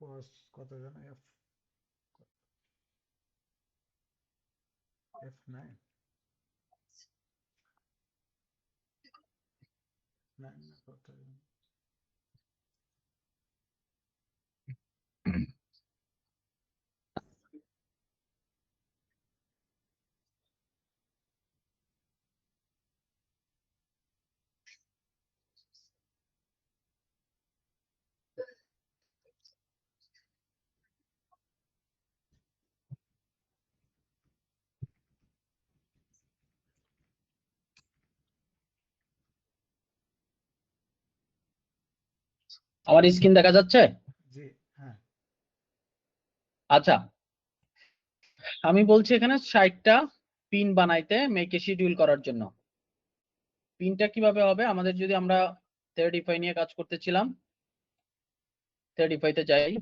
Pause কত যেন F9 9 না কত যেন। আমার স্ক্রিন দেখা যাচ্ছে? জি হ্যাঁ। আচ্ছা, আমি বলছি এখানে 60টা পিন বানাইতে মেকে শিডিউল করার জন্য। পিনটা কিভাবে হবে? আমাদের যদি আমরা থ্রেডিফাই নিয়ে কাজ করতেছিলাম, থ্রেডিফাইতে যাই,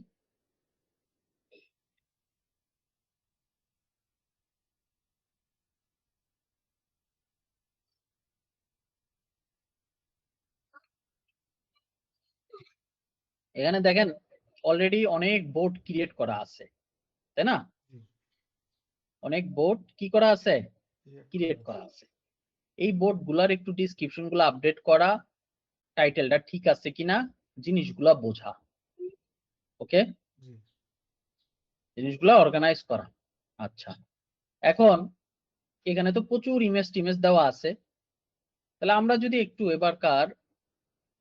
এখানে দেখেন অলরেডি অনেক বোর্ড ক্রিয়েট করা আছে, তাই না? জি অনেক বোর্ড কি করা আছে? ক্রিয়েট করা ক্রিয়েট আছে। করা আছে। এই বোর্ড গুলার একটু ডিসক্রিপশন গুলো আপডেট করা, টাইটেলটা ঠিক আছে কিনা জিনিসগুলা বোঝা, ওকে, জি জিনিসগুলা অর্গানাইজ করা। আচ্ছা, এখন এখানে তো প্রচুর ইমেজ টিমেজ দেওয়া আছে, তাহলে আমরা যদি একটু এবারকার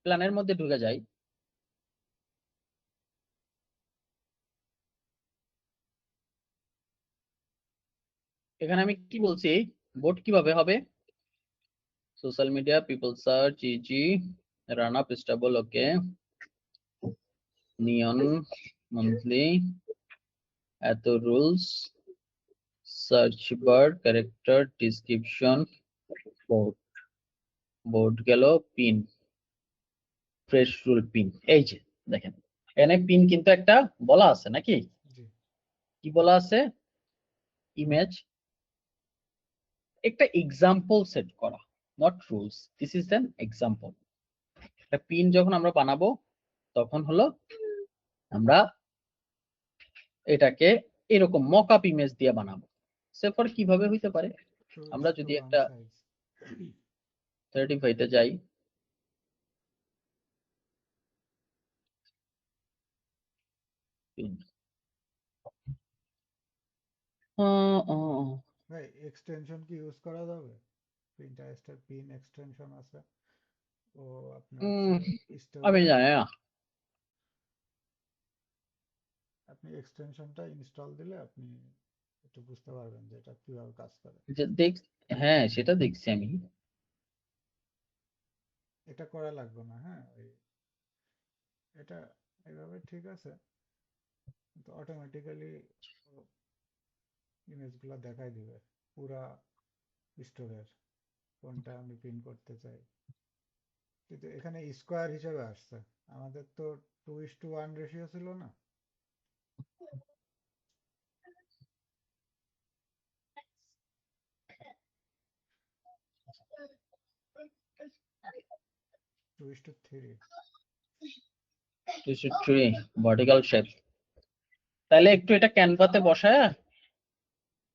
প্ল্যানের মধ্যে ঢুকে যাই, এখানে আমি কি বলছি, বোর্ড কিভাবে হবে? Social media, people search, easy, run up, stable, okay, নিয়ন, মান্থলি, এত rules, search bar, character, description, board, board গেল, পিন, ফ্রেশ রুল পিন। এই যে দেখেন এখানে পিন কিন্তু একটা বলা আছে নাকি? জি কি বলা আছে? ইমেজ, একটা এক্সাম্পল সেট করা, not rules, this is an example. একটা পিন যখন আমরা বানাবো তখন হলো আমরা এটাকে এরকম মকআপ ইমেজ দিয়ে বানাবো। সেফর কিভাবে হইতে পারে? আমরা যদি 2:1 একটা সাইজ। 35 তে যাই, ভাই এক্সটেনশন কি ইউজ করা যাবে? পিন্টারেস্টের পিন এক্সটেনশন আছে, ও আপনার হচ্ছে আমি স্টোরেজ। জানি না। আপনি এক্সটেনশনটা ইনস্টল দিলে আপনি একটু বুঝতে পারবেন যে এটা কিভাবে কাজ করে। দেখ, হ্যাঁ সেটা দেখছি আমি। এটা করা লাগবে না, হ্যাঁ এটা এইভাবে ঠিক আছে, কিন্তু অটোমেটিক্যালি ইমেজগুলো দেখাই দিবে পুরা স্টোরেজ কোনটা আমি প্রিন্ট করতে চাই। কিন্তু এখানে স্কোয়ার হিসেবে আসছে, আমাদের তো 2:1 রেশিও ছিল না। 2:3। ভার্টিক্যাল শেপ, তাহলে একটু এটা ক্যানভাতে বসায়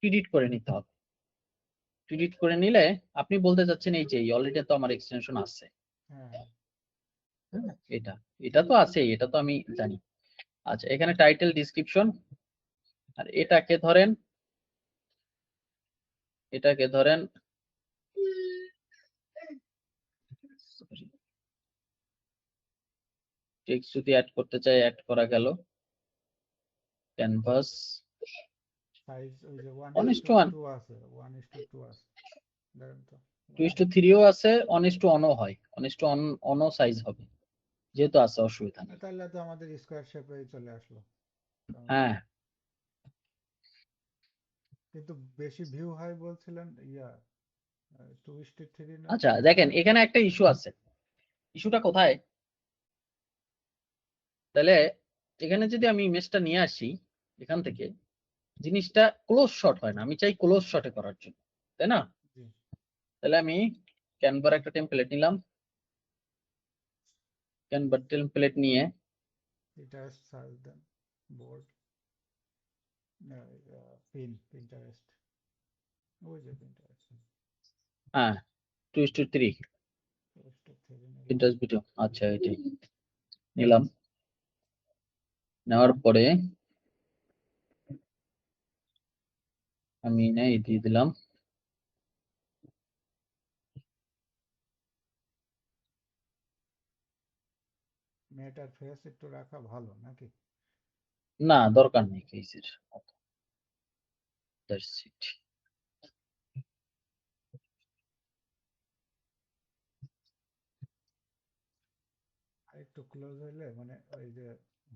এডিট করে নিতে হবে। এডিট করে নিলে আপনি বলতে চাচ্ছেন এই যে অলরেডি তো আমার এক্সটেনশন আছে, হ্যাঁ হ্যাঁ এটা এটা তো আছে, এটা তো আমি জানি। আচ্ছা, এখানে টাইটেল, ডিসক্রিপশন, আর এটাকে ধরেন টেক্সট যদি অ্যাড করতে চাই অ্যাড করা গেল, ক্যানভাস সাইজ ওই যে 1:1, 1:2 আছে, 1:2 আছে, দেখেন তো 2:3ও আছে, 1:1ও হয়, 1:1ও সাইজ হবে, যেহেতু আছে অসুবিধা নেই। তাহলে তো আমাদের স্কোয়ার শেপেই চলে আসলো। হ্যাঁ, কিন্তু বেশি ভিউ হয় বলছিলেন 2:3 না আচ্ছা দেখেন এখানে একটা ইস্যু আছে। ইস্যুটা কোথায়? তাহলে এখানে যদি আমি ইমেজটা নিয়ে আসি এখান থেকে, জিনিসটা ক্লোজ শট হয় না, আমি চাই ক্লোজ শটে করার জন্য, তাই না? জি তাহলে আমি ক্যানভার একটা টেমপ্লেট নিলাম, ক্যানভার টেমপ্লেট নিয়ে এটা সার্চ দেন। বোর্ড, পিন্টারেস্ট, ওই যে পিন্টারেস্ট, হ্যাঁ 2:3 নিলাম। ইন্টারেস্ট ভিডিও, আচ্ছা এটাই নিলাম। নেওয়ার পরে আমি এই দিয়ে দিলাম। মেয়েটার ফেস একটু রাখা ভালো নাকি? না দরকার নেই ফেসের। That's it. আর একটু ক্লোজ হইলে মানে ওই যে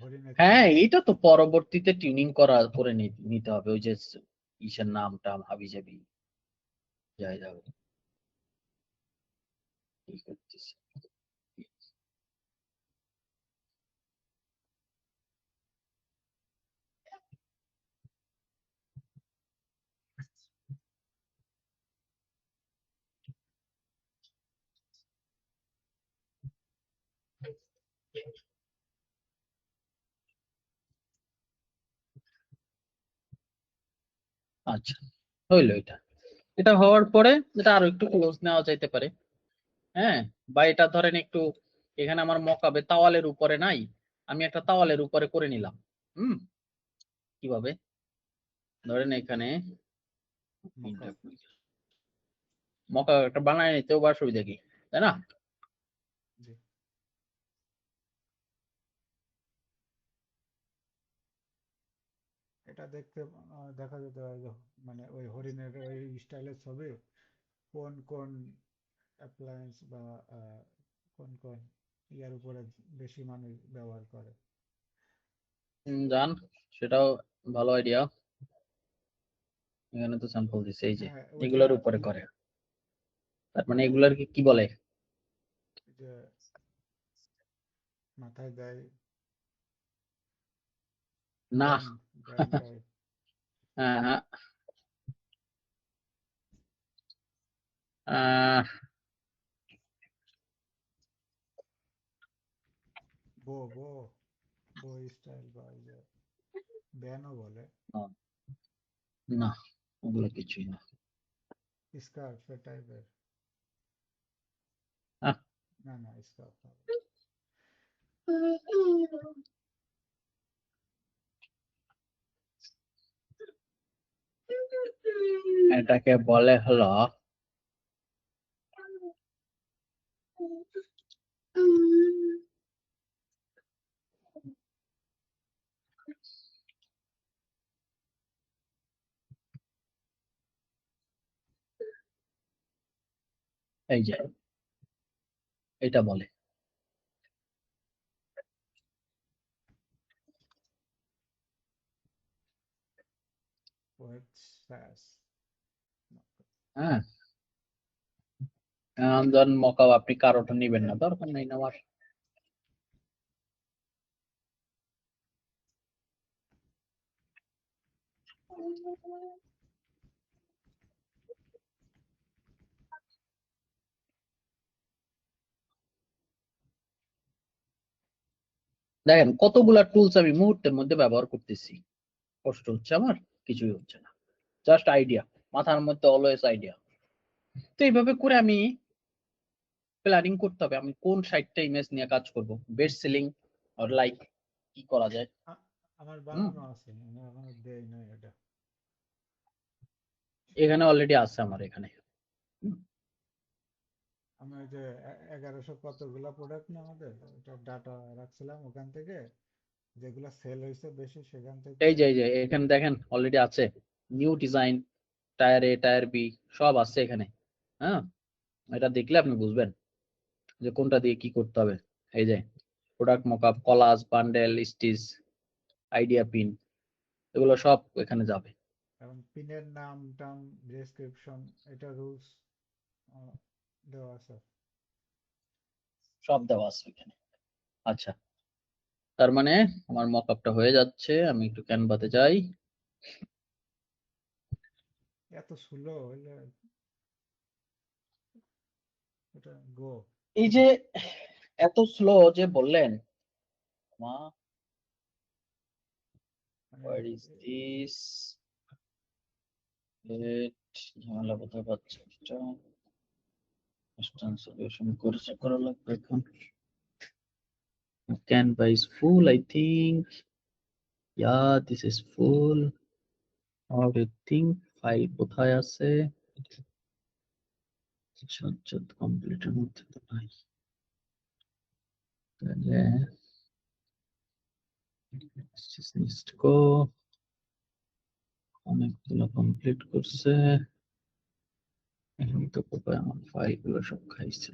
হরিণের হ্যাঁ চুল, এটা তো পরবর্তীতে টিউনিং করে নিতে হবে, ওই যে ইসের নামটা হাবি জাবি যাই যাবে কি করতেছে। আচ্ছা হইলো এটা। এটা হওয়ার পরে এটা আরো একটু ক্লোজ নেওয়া যাইতে পারে। হ্যাঁ বা এটা ধরেন একটু, এখানে আমার মকাবে তাওয়ালের উপরে নাই, আমি একটা তাওয়ালের উপরে করে নিলাম। কিভাবে ধরেন এখানে মকা। মকা একটা বানায় নিতেও বা সুবিধা কি, তাই না? জি, এটা দেখতে দেখা যেতে হয় যে মানে ওই হরিণের ওই স্টাইলের ছবি কোন কোন অ্যাপ্লায়েন্স বা কোন কোন ইয়ার উপরে বেশি মানুষ ব্যবহার করে। জান সেটাও ভালো আইডিয়া। এখানে তো স্যাম্পল দিছে এই যে হ্যাঁ ওইটা এগুলোর উপরে করে, তার মানে এগুলার কি বলে? যে মাথায় দেয়, না ব্যান্ড, ব্যান্ড টাইপ। হ্যাঁ হ্যাঁ আহ, বো বো বো স্টাইল বা ওই যে ব্যানও বলে, না ওগুলো কিছুই না। স্কার্ফ টাইপের। আহ, না না স্কার্ফ না। এটাকে বলে হলো এই যে এটা বলে ওয়েট স্যাস। হ্যাঁ। ধরেন মকাও আপনি কারোটা নিবেন না, দরকার নেই নেওয়ার। দেখেন কতগুলা টুলস আমি মুহূর্তের মধ্যে ব্যবহার করতেছি, কষ্ট হচ্ছে আমার? কিছুই হচ্ছে না, জাস্ট আইডিয়া, মাথার মধ্যে অলওয়েজ আইডিয়া। তো এইভাবে করে আমি প্ল্যানিং করতে হবে আমি কোন সাইটটা ইমেজ নিয়ে কাজ করব, বেস্ট সেলিং অর লাইক কি করা যায়। আমার হুম বানানো আছে, আমি এখনো দেই নাই এটা। এখানে অলরেডি আছে আমার এখানে। হুম, আমি ওই যে 1100 কতগুলা প্রোডাক্ট না আমাদের, ওটা ডাটা রাখছিলাম ওখান থেকে, যেগুলা সেল হয়েছে বেশি সেখান থেকে। এই যে এখানে দেখেন অলরেডি আছে নিউ ডিজাইন, টায়ার এ টায়ার বি সব আছে এখানে। হ্যাঁ এটা দেখলে আপনি বুঝবেন যে কোনটা দিয়ে কি করতে হবে। এই যে product mockup, collage, bundle, stitch, idea pin, এগুলো সব এখানে যাবে। এবং পিনের নাম টাম, ডেসক্রিপশন, এটা রুলস দেওয়া আছে। সব দেওয়া আছে এখানে। আচ্ছা তার মানে আমার মকআপটা হয়ে যাচ্ছে, আমি একটু ক্যানভাতে যাই। এত স্লো হইলে এটা গো। এই যে এত স্লো যে বললেন মা, Where is this? ঝামেলা কোথায় পাচ্ছি এটা? সলিউশন করা লাগবে এখন। Canva is full, I think. Yeah, this is full. How do you think? File কোথায় আছে? সজ্জাদ কমপ্লিটের মধ্যে তো নাই। তাহলে this needs to go. অনেকগুলো কমপ্লিট করছে। এখন তো কোথায় আমার ফাইলগুলো সব খাইছে।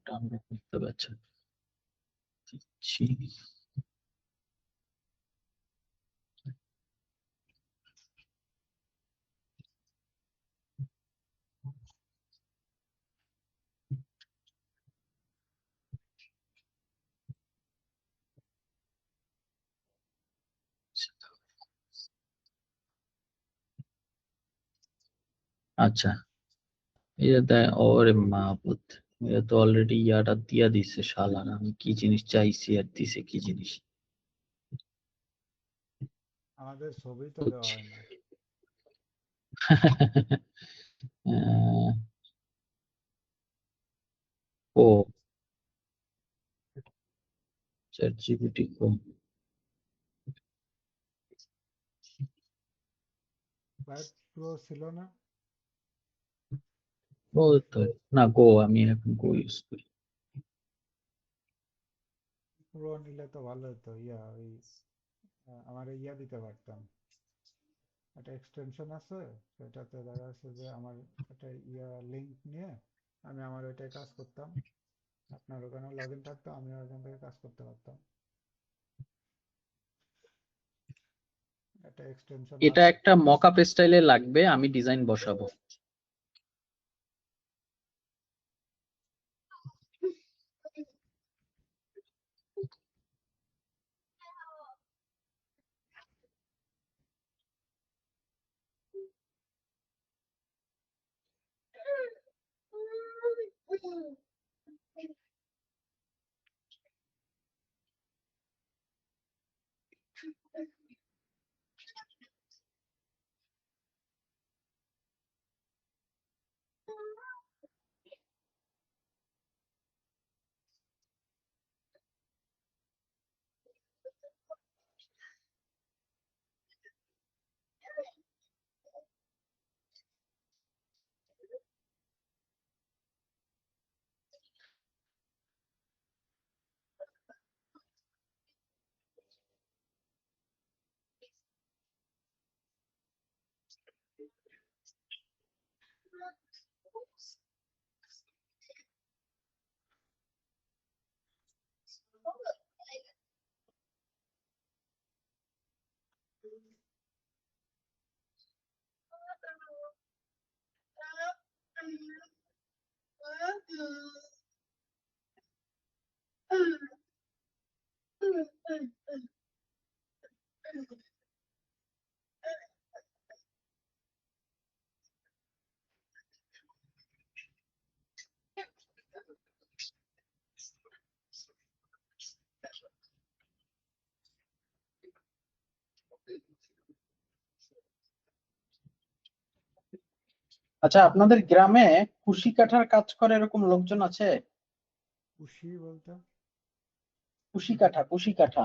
ডাউনলোড করতে পারছে দিচ্ছি। আচ্ছা, এটা দেয়। ওরে মাহবুদ, এটা তো অলরেডি ইয়াটা দিয়া দিছে শালার। আমি কি জিনিস চাইছি আর দিছে কি জিনিস। আমাদের ছবি তো দেওয়া হয় না। ও চ্যাট জিপিটি কো। বাইট প্রো ছিল না? ও তো না, গো আমি এখন গো ইউজ করি। প্রো নিলে তো ভালো হতো। ওই আমার ইয়া দিতে পারতাম। একটা এক্সটেনশন আছে, সেটাতে দেখা যাচ্ছে যে আমার একটা লিঙ্ক নিয়ে আমি আমার ওইটায় কাজ করতাম। আপনার ওখানে লগ ইন থাকতো, আমিও ওখান থেকে কাজ করতে পারতাম। একটা এক্সটেনশন এটা আছে। একটা মকআপ স্টাইলে লাগবে, আমি ডিজাইন বসাবো। আচ্ছা, আপনাদের গ্রামে কুশি কাঠার কাজ করে এরকম লোকজন আছে? কুশি বলতে? কুশি কাঠা। কুশি কাঁথা,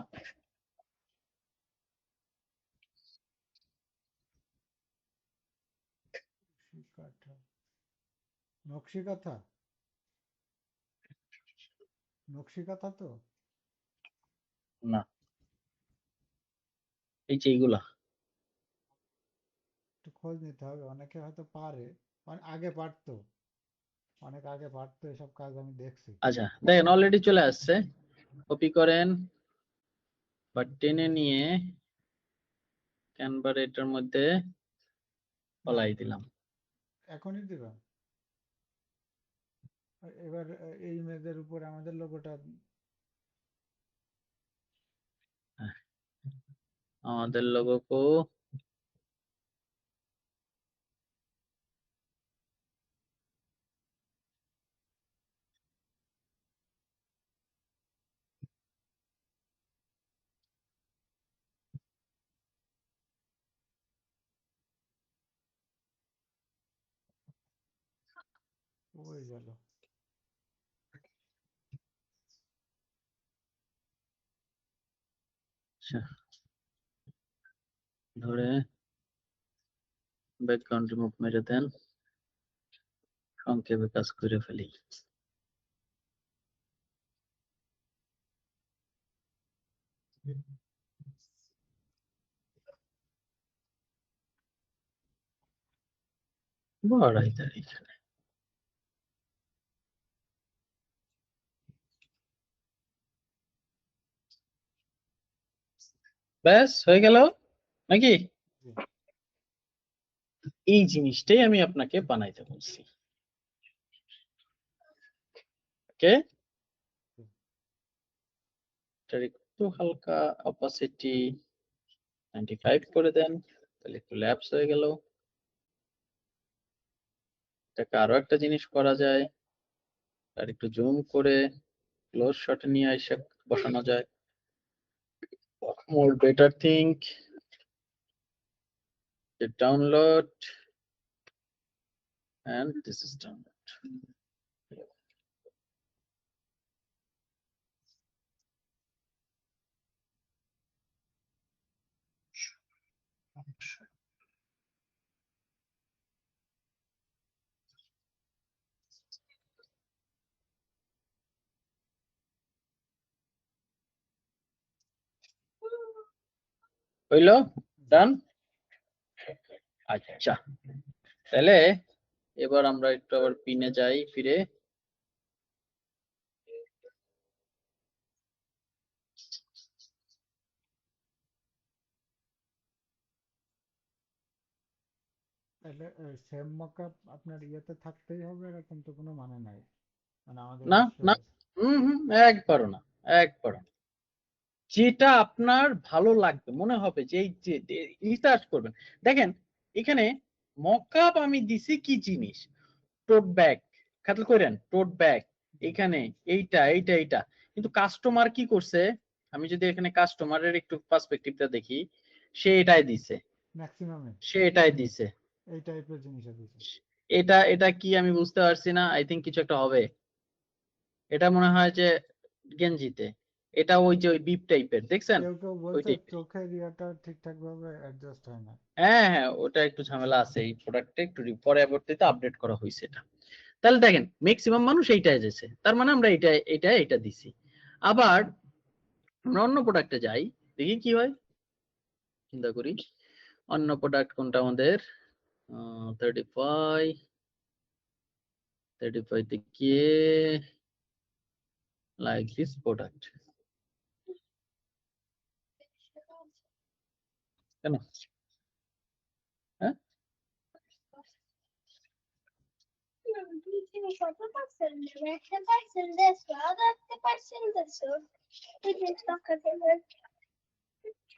নকশি কাঁথা। নকশি কাঁথা তো। না, এই যে এইগুলা। একটু খোঁজ নিতে হবে, অনেকে হয়তো পারে। আগে পারতো, অনেক আগে পারতো এসব কাজ, আমি দেখছি। আচ্ছা দেখেন, অলরেডি চলে আসছে। কপি করেন বা টেনে নিয়ে ক্যানভার এটার মধ্যে না, ফলাই দিলাম। এখনই দিবা? এবার এই ইমেজের উপর আমাদের লোগোটা। হ্যাঁ, আমাদের লোগো কো। ওই গেল। আচ্ছা, ধরে ব্যাকগ্রাউন্ড রিমুভ মেরে দেন, সংক্ষেপে কাজ করে ফেলি। বড়াই তার এখানে ব্যাস হয়ে গেল নাকি? জি। এই জিনিসটাই আমি আপনাকে বানাইতে বলছি। ওকে, এটার একটু হালকা অপাসিটি 95 করে দেন, তাহলে একটু ল্যাপস হয়ে গেল। এটাকে আরো একটা জিনিস করা যায়, আর একটু জুম করে ক্লোজ শটে নিয়ে এসে বসানো যায়। মোর better think download and this is download. হইলো? ডান? আচ্ছা, তাহলে এবার আমরা একটু আবার পিনে যাই ফিরে। তাহলে সেম মকআপ আপনার ইয়েতে থাকতেই হবে এরকম তো কোনো মানে নাই, মানে আমাদের না না, বিশ্বয়ে। একবারও না, একবারও না। যেটা আপনার ভালো লাগবে মনে হবে যে এই যে রিসার্চ করবেন। দেখেন এখানে মকআপ আমি দিছি কি জিনিস, টোট ব্যাগ, খেয়াল করেন টোট ব্যাগ এখানে এইটা এইটা এইটা, কিন্তু কাস্টমার কি করছে, আমি যদি এখানে কাস্টমারের একটু পার্সপেক্টিভটা দেখি, সে এটাই দিছে, ম্যাক্সিমামে সে এটাই দিছে। এই টাইপের জিনিস দিছে। এটা এটা কি আমি বুঝতে পারছি না, আই থিংক কিছু একটা হবে। এটা মনে হয় যে গেঞ্জিতে, এটা ওই যে ওই বিপ টাইপের দেখছেন, কেউ কেউ ওই বলছে টাইপের। চোখের ইয়েটা ঠিকঠাক ভাবে অ্যাডজাস্ট হয় না। হ্যাঁ হ্যাঁ, ওটা একটু ঝামেলা আছে, এই প্রোডাক্টটা একটু পরবর্তীতে আপডেট করা হয়েছে এটা। তাহলে দেখেন ম্যাক্সিমাম মানুষ এইটা এসেছে, তার মানে আমরা এটা দিছি। আবার আমরা অন্য প্রোডাক্টে যাই, দেখি কি হয়, চিন্তা করি অন্য প্রোডাক্ট কোনটা আমাদের। 35 তে গিয়ে লাইক দিস প্রোডাক্ট, কেন? হ্যাঁ,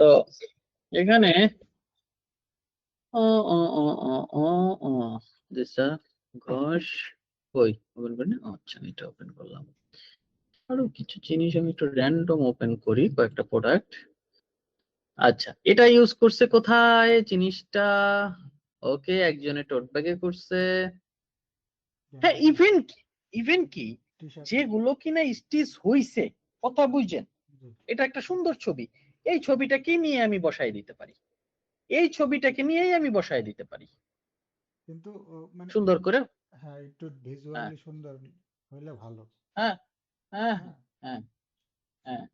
তো এখানে দিশা ঘোষ কই ওপেন করি, আচ্ছা এটা ওপেন করলাম। আরো কিছু জিনিস আমি একটু র্যান্ডম ওপেন করি, কয়েকটা প্রোডাক্ট। আচ্ছা, এটা ইউজ করছে কোথায় জিনিসটা? ওকে, একজনে টোট ব্যাগে করছে। হ্যাঁ, ইভেন কি টি শার্টে। যেগুলো কিনা স্টিচ হইছে, কথা বুঝছেন, এটা একটা সুন্দর ছবি, এই ছবিটাকে নিয়ে আমি বসাই দিতে পারি, এই ছবিটাকে নিয়েই আমি বসাই দিতে পারি কিন্তু মানে সুন্দর করে। হ্যাঁ একটু হ্যাঁ ভিজুয়ালি সুন্দর হইলে ভালো। হ্যাঁ হ্যাঁ হ্যাঁ হ্যাঁ হ্যাঁ।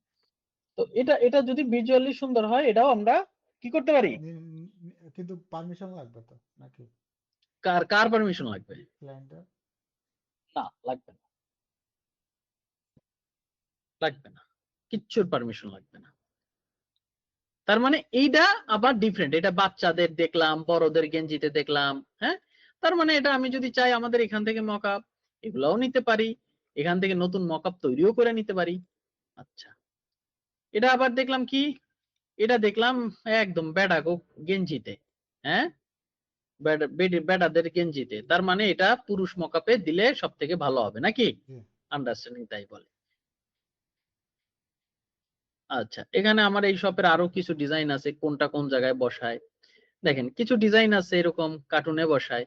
তো এটা এটা যদি ভিজুয়ালি সুন্দর হয়, এটাও আমরা কি করতে পারি। কিন্তু পারমিশন লাগবে তো নাকি কার কার পারমিশন লাগবে? ক্লায়েন্টের? না, লাগবে না, লাগবে না, কিচ্ছুর পারমিশন লাগবে না। তার মানে এইটা আবার ডিফারেন্ট, এটা বাচ্চাদের দেখলাম, বড়দের গেঞ্জিতে দেখলাম। হ্যাঁ, তার মানে এটা আমি যদি চাই আমাদের এখান থেকে মকআপ এগুলাও নিতে পারি, এখান থেকে নতুন মকআপ তৈরিও করে নিতে পারি। আচ্ছা, এটা আবার দেখলাম কি, এটা দেখলাম একদম বেডাগো গেঞ্জিতে। হ্যাঁ, বেডাদের গেঞ্জিতে, তার মানে এটা পুরুষ মকআপে দিলে সব থেকে ভালো হবে নাকি? জি। আন্ডারস্ট্যান্ডিং তাই বলে। আচ্ছা, এখানে আমার এই শপের আরো কিছু ডিজাইন আছে, কোনটা কোন জায়গায় বসায়। দেখেন কিছু ডিজাইন আছে এরকম কার্টুনে বসায়।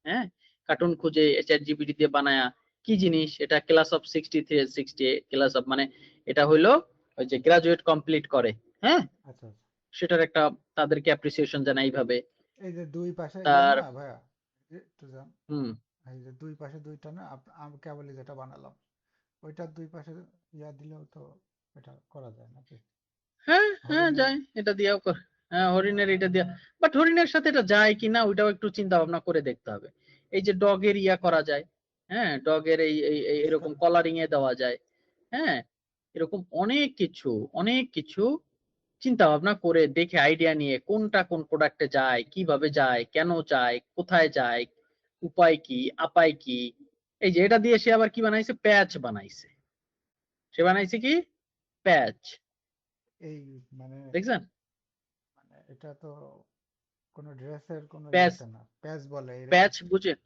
হ্যাঁ, কার্টুন খুঁজে চ্যাট জিপিটি দিয়ে বানায়া কি জিনিস এটা, ক্লাস অফ 63 ক্লাস অফ মানে এটা হইলো ওই যে গ্রাজুয়েট কমপ্লিট করে, হ্যাঁ, আচ্ছা আচ্ছা। সেটার একটা তাদেরকে অ্যাপ্রিসিয়েশন জানাই এইভাবে। এই যে দুই পাশে ইয়া তার না ভাইয়া, একটু যান, হুম, এই যে দুই পাশে দুইটা না, আমি কেবলই যেটা বানালাম ওইটার দুই পাশে ইয়া দিলেও তো এটা করা যায় নাকি? হ্যাঁ হ্যাঁ হরিণের। যায়, এটা দিয়েও হ্যাঁ হরিণের এটা দিয়া, বাট হরিণের সাথে এটা যায় কিনা ওইটাও একটু চিন্তা ভাবনা করে দেখতে হবে। এই যে ডগের ইয়া করা যায়, হ্যাঁ ডগের এরকম কলারিং এ দেওয়া যায়, হ্যাঁ এরকম অনেক কিছু, অনেক কিছু চিন্তা ভাবনা করে দেখে আইডিয়া নিয়ে কোনটা কোন প্রোডাক্টে যায়, কিভাবে যায়, কেন যায়, কোথায় যায়, উপায় কি, আপায় কি। এই যে এটা দিয়ে সে আবার কি বানাইছে, প্যাচ বানাইছে। সে বানাইছে কি, প্যাচ, এই মানে দেখছেন? মানে এটা তো কোনো ড্রেসের কোনো প্যাচ, ইয়েতে না, প্যাচ বলে প্যাচ বুঝেন,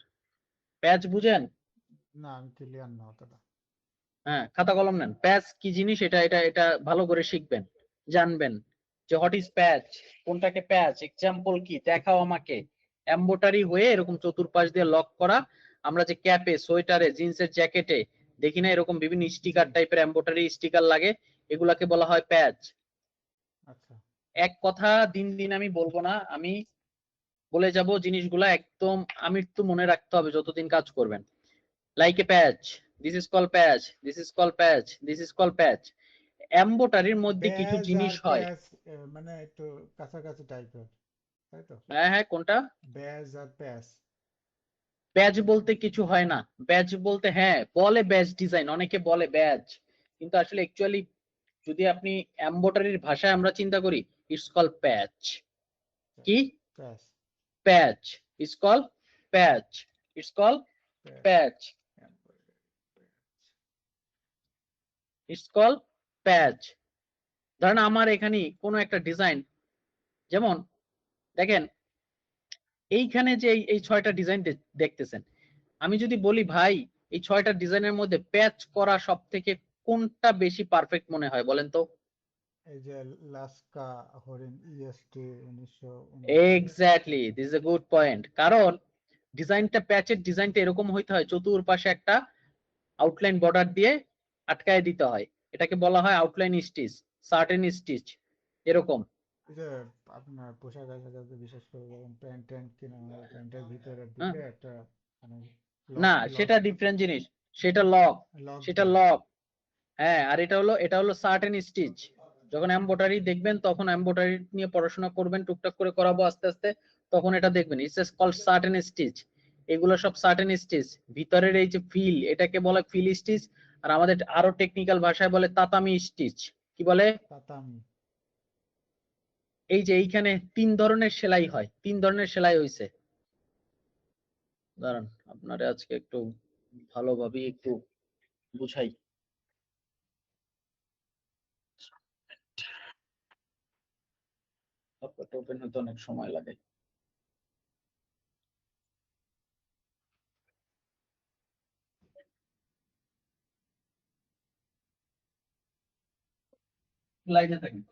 প্যাচ বুঝেন? না আমি ক্লিয়ার না অতটা। হ্যাঁ খাতা কলম নেন, প্যাচ কি জিনিস এটা এটা এটা ভালো করে শিখবেন, জানবেন যে হোয়াট ইজ প্যাচ, কোনটাকে প্যাচ, এক্সাম্পল কি দেখাও আমাকে। এমব্রয়ডারি হয়ে এরকম চতুর্পাশ দিয়ে লক করা, আমরা যে ক্যাপে, সোয়েটারে, জিন্সের জ্যাকেটে দেখি না এরকম বিভিন্ন জি। স্টিকার টাইপের এমব্রয়ডারি স্টিকার লাগে, এগুলাকে বলা হয় প্যাচ। আচ্ছা। এক কথা দিন দিন আমি বলবো না, আমি বলে যাব জিনিসগুলা একদম আমি তো মনে রাখতে হবে যতদিন কাজ করবেন। Like a patch, this is call patch, this is call patch, this is call patch. এমব্রয়ডারির মধ্যে কিছু ব্যাজ জিনিস আর হয়। প্যাচ মানে একটু কাছাকাছি টাইপের, তাই তো? হ্যাঁ হ্যাঁ কোনটা? ব্যাজ আর প্যাচ। ব্যাজ বলতে কিছু হয় না, ব্যাজ বলতে হ্যাঁ বলে ব্যাজ ডিজাইন, অনেকে বলে ব্যাজ, কিন্তু আসলে অ্যাকচুয়ালি যদি আপনি এমব্রয়ডারির ভাষায় আমরা চিন্তা করি, ইটস কল প্যাচ। কি? Patch. Patch, it's call patch, it's call patch. Patch, it's call patch. ধরেন আমার এখানে কোনো একটা ডিজাইন, যেমন দেখেন এইখানে যে এই 6টা ডিজাইন দেখতেছেন, আমি যদি বলি ভাই এই 6টা ডিজাইনের মধ্যে প্যাচ করা সব থেকে কোনটা বেশি পারফেক্ট মনে হয় বলেন তো? এই যে লাস্কা হরিণ EST 1989। Exactly, this is a good point. কারণ ডিজাইনটা, প্যাচের ডিজাইনটা এরকম হইতে হয়, চতুর্পাশে একটা আউটলাইন বর্ডার দিয়ে আটকায় দিতে হয়, এটাকে বলা হয় আউটলাইন স্টিচ, সার্টেন স্টিচ এরকম। এই যে আপনার পোশাক আশাক বিশেষ করে যখন প্যান্ট ট্যান্ট কিনা হয়, প্যান্টের ভিতরের হ্যাঁ দিকে একটা মানে না লক লক সেটা ডিফারেন্ট জিনিস, সেটা লক, লক সেটা দেয়। লক। হ্যাঁ আর এটা হলো সার্টেন স্টিচ। যখন এমব্রয়ডারি দেখবেন তখন এমব্রয়ডারি নিয়ে পড়াশোনা করবেন, টুকটাক করে করাবো আস্তে আস্তে, তখন এটা দেখবেন ইটস কল্ড সার্টেন স্টিচ। এগুলো সব সার্টেন স্টিচ। ভিতরের এই যে ফিল, এটাকে বলে ফিল স্টিচ। আর আমাদের আরো টেকনিক্যাল ভাষায় বলে তাতামি স্টিচ। কি বলে? তাতামি। এই যে এইখানে 3 ধরনের সেলাই হয়, 3 ধরনের সেলাই হয়েছে। দাঁড়ান আপনারে আজকে একটু ভালোভাবে একটু বুঝাই। ল্যাপটপটা ওপেন হতে অনেক সময় লাগে। লাইনে থাকেন।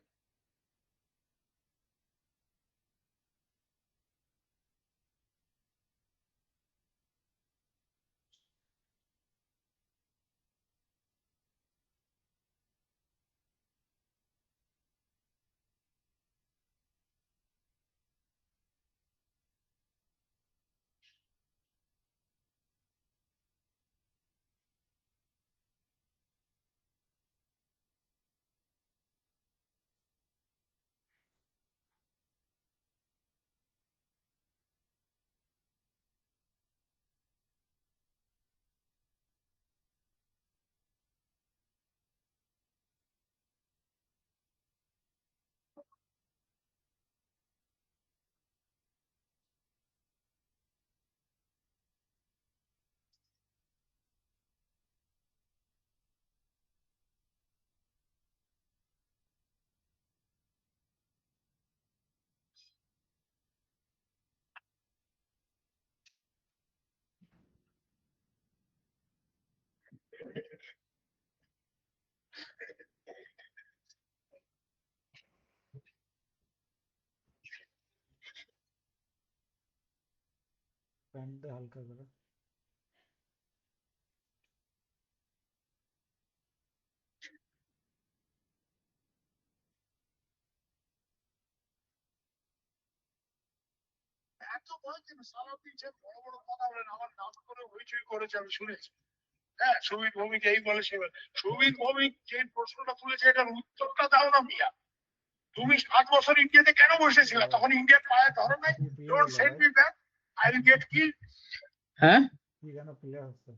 প্যান্টে হালকা করে তো বলেছেন সারা দিচ্ছে বড় বড় কথা বলেন, আমার নাম করে হইচই করেছে আমি শুনেছি। হ্যাঁ, সৌভিক ভৌমিক এই বলে সে বলে। সৌভিক ভৌমিক যে প্রশ্নটা তুলেছে এটার উত্তরটা দাও না মিয়া। তুমি 7 বছর ইন্ডিয়াতে কেন বসেছিলে? তখন ইন্ডিয়ার পায়ে ধরো নাই? Don't send me back, I will get killed. হ্যাঁ, কি যেন প্লে হচ্ছে?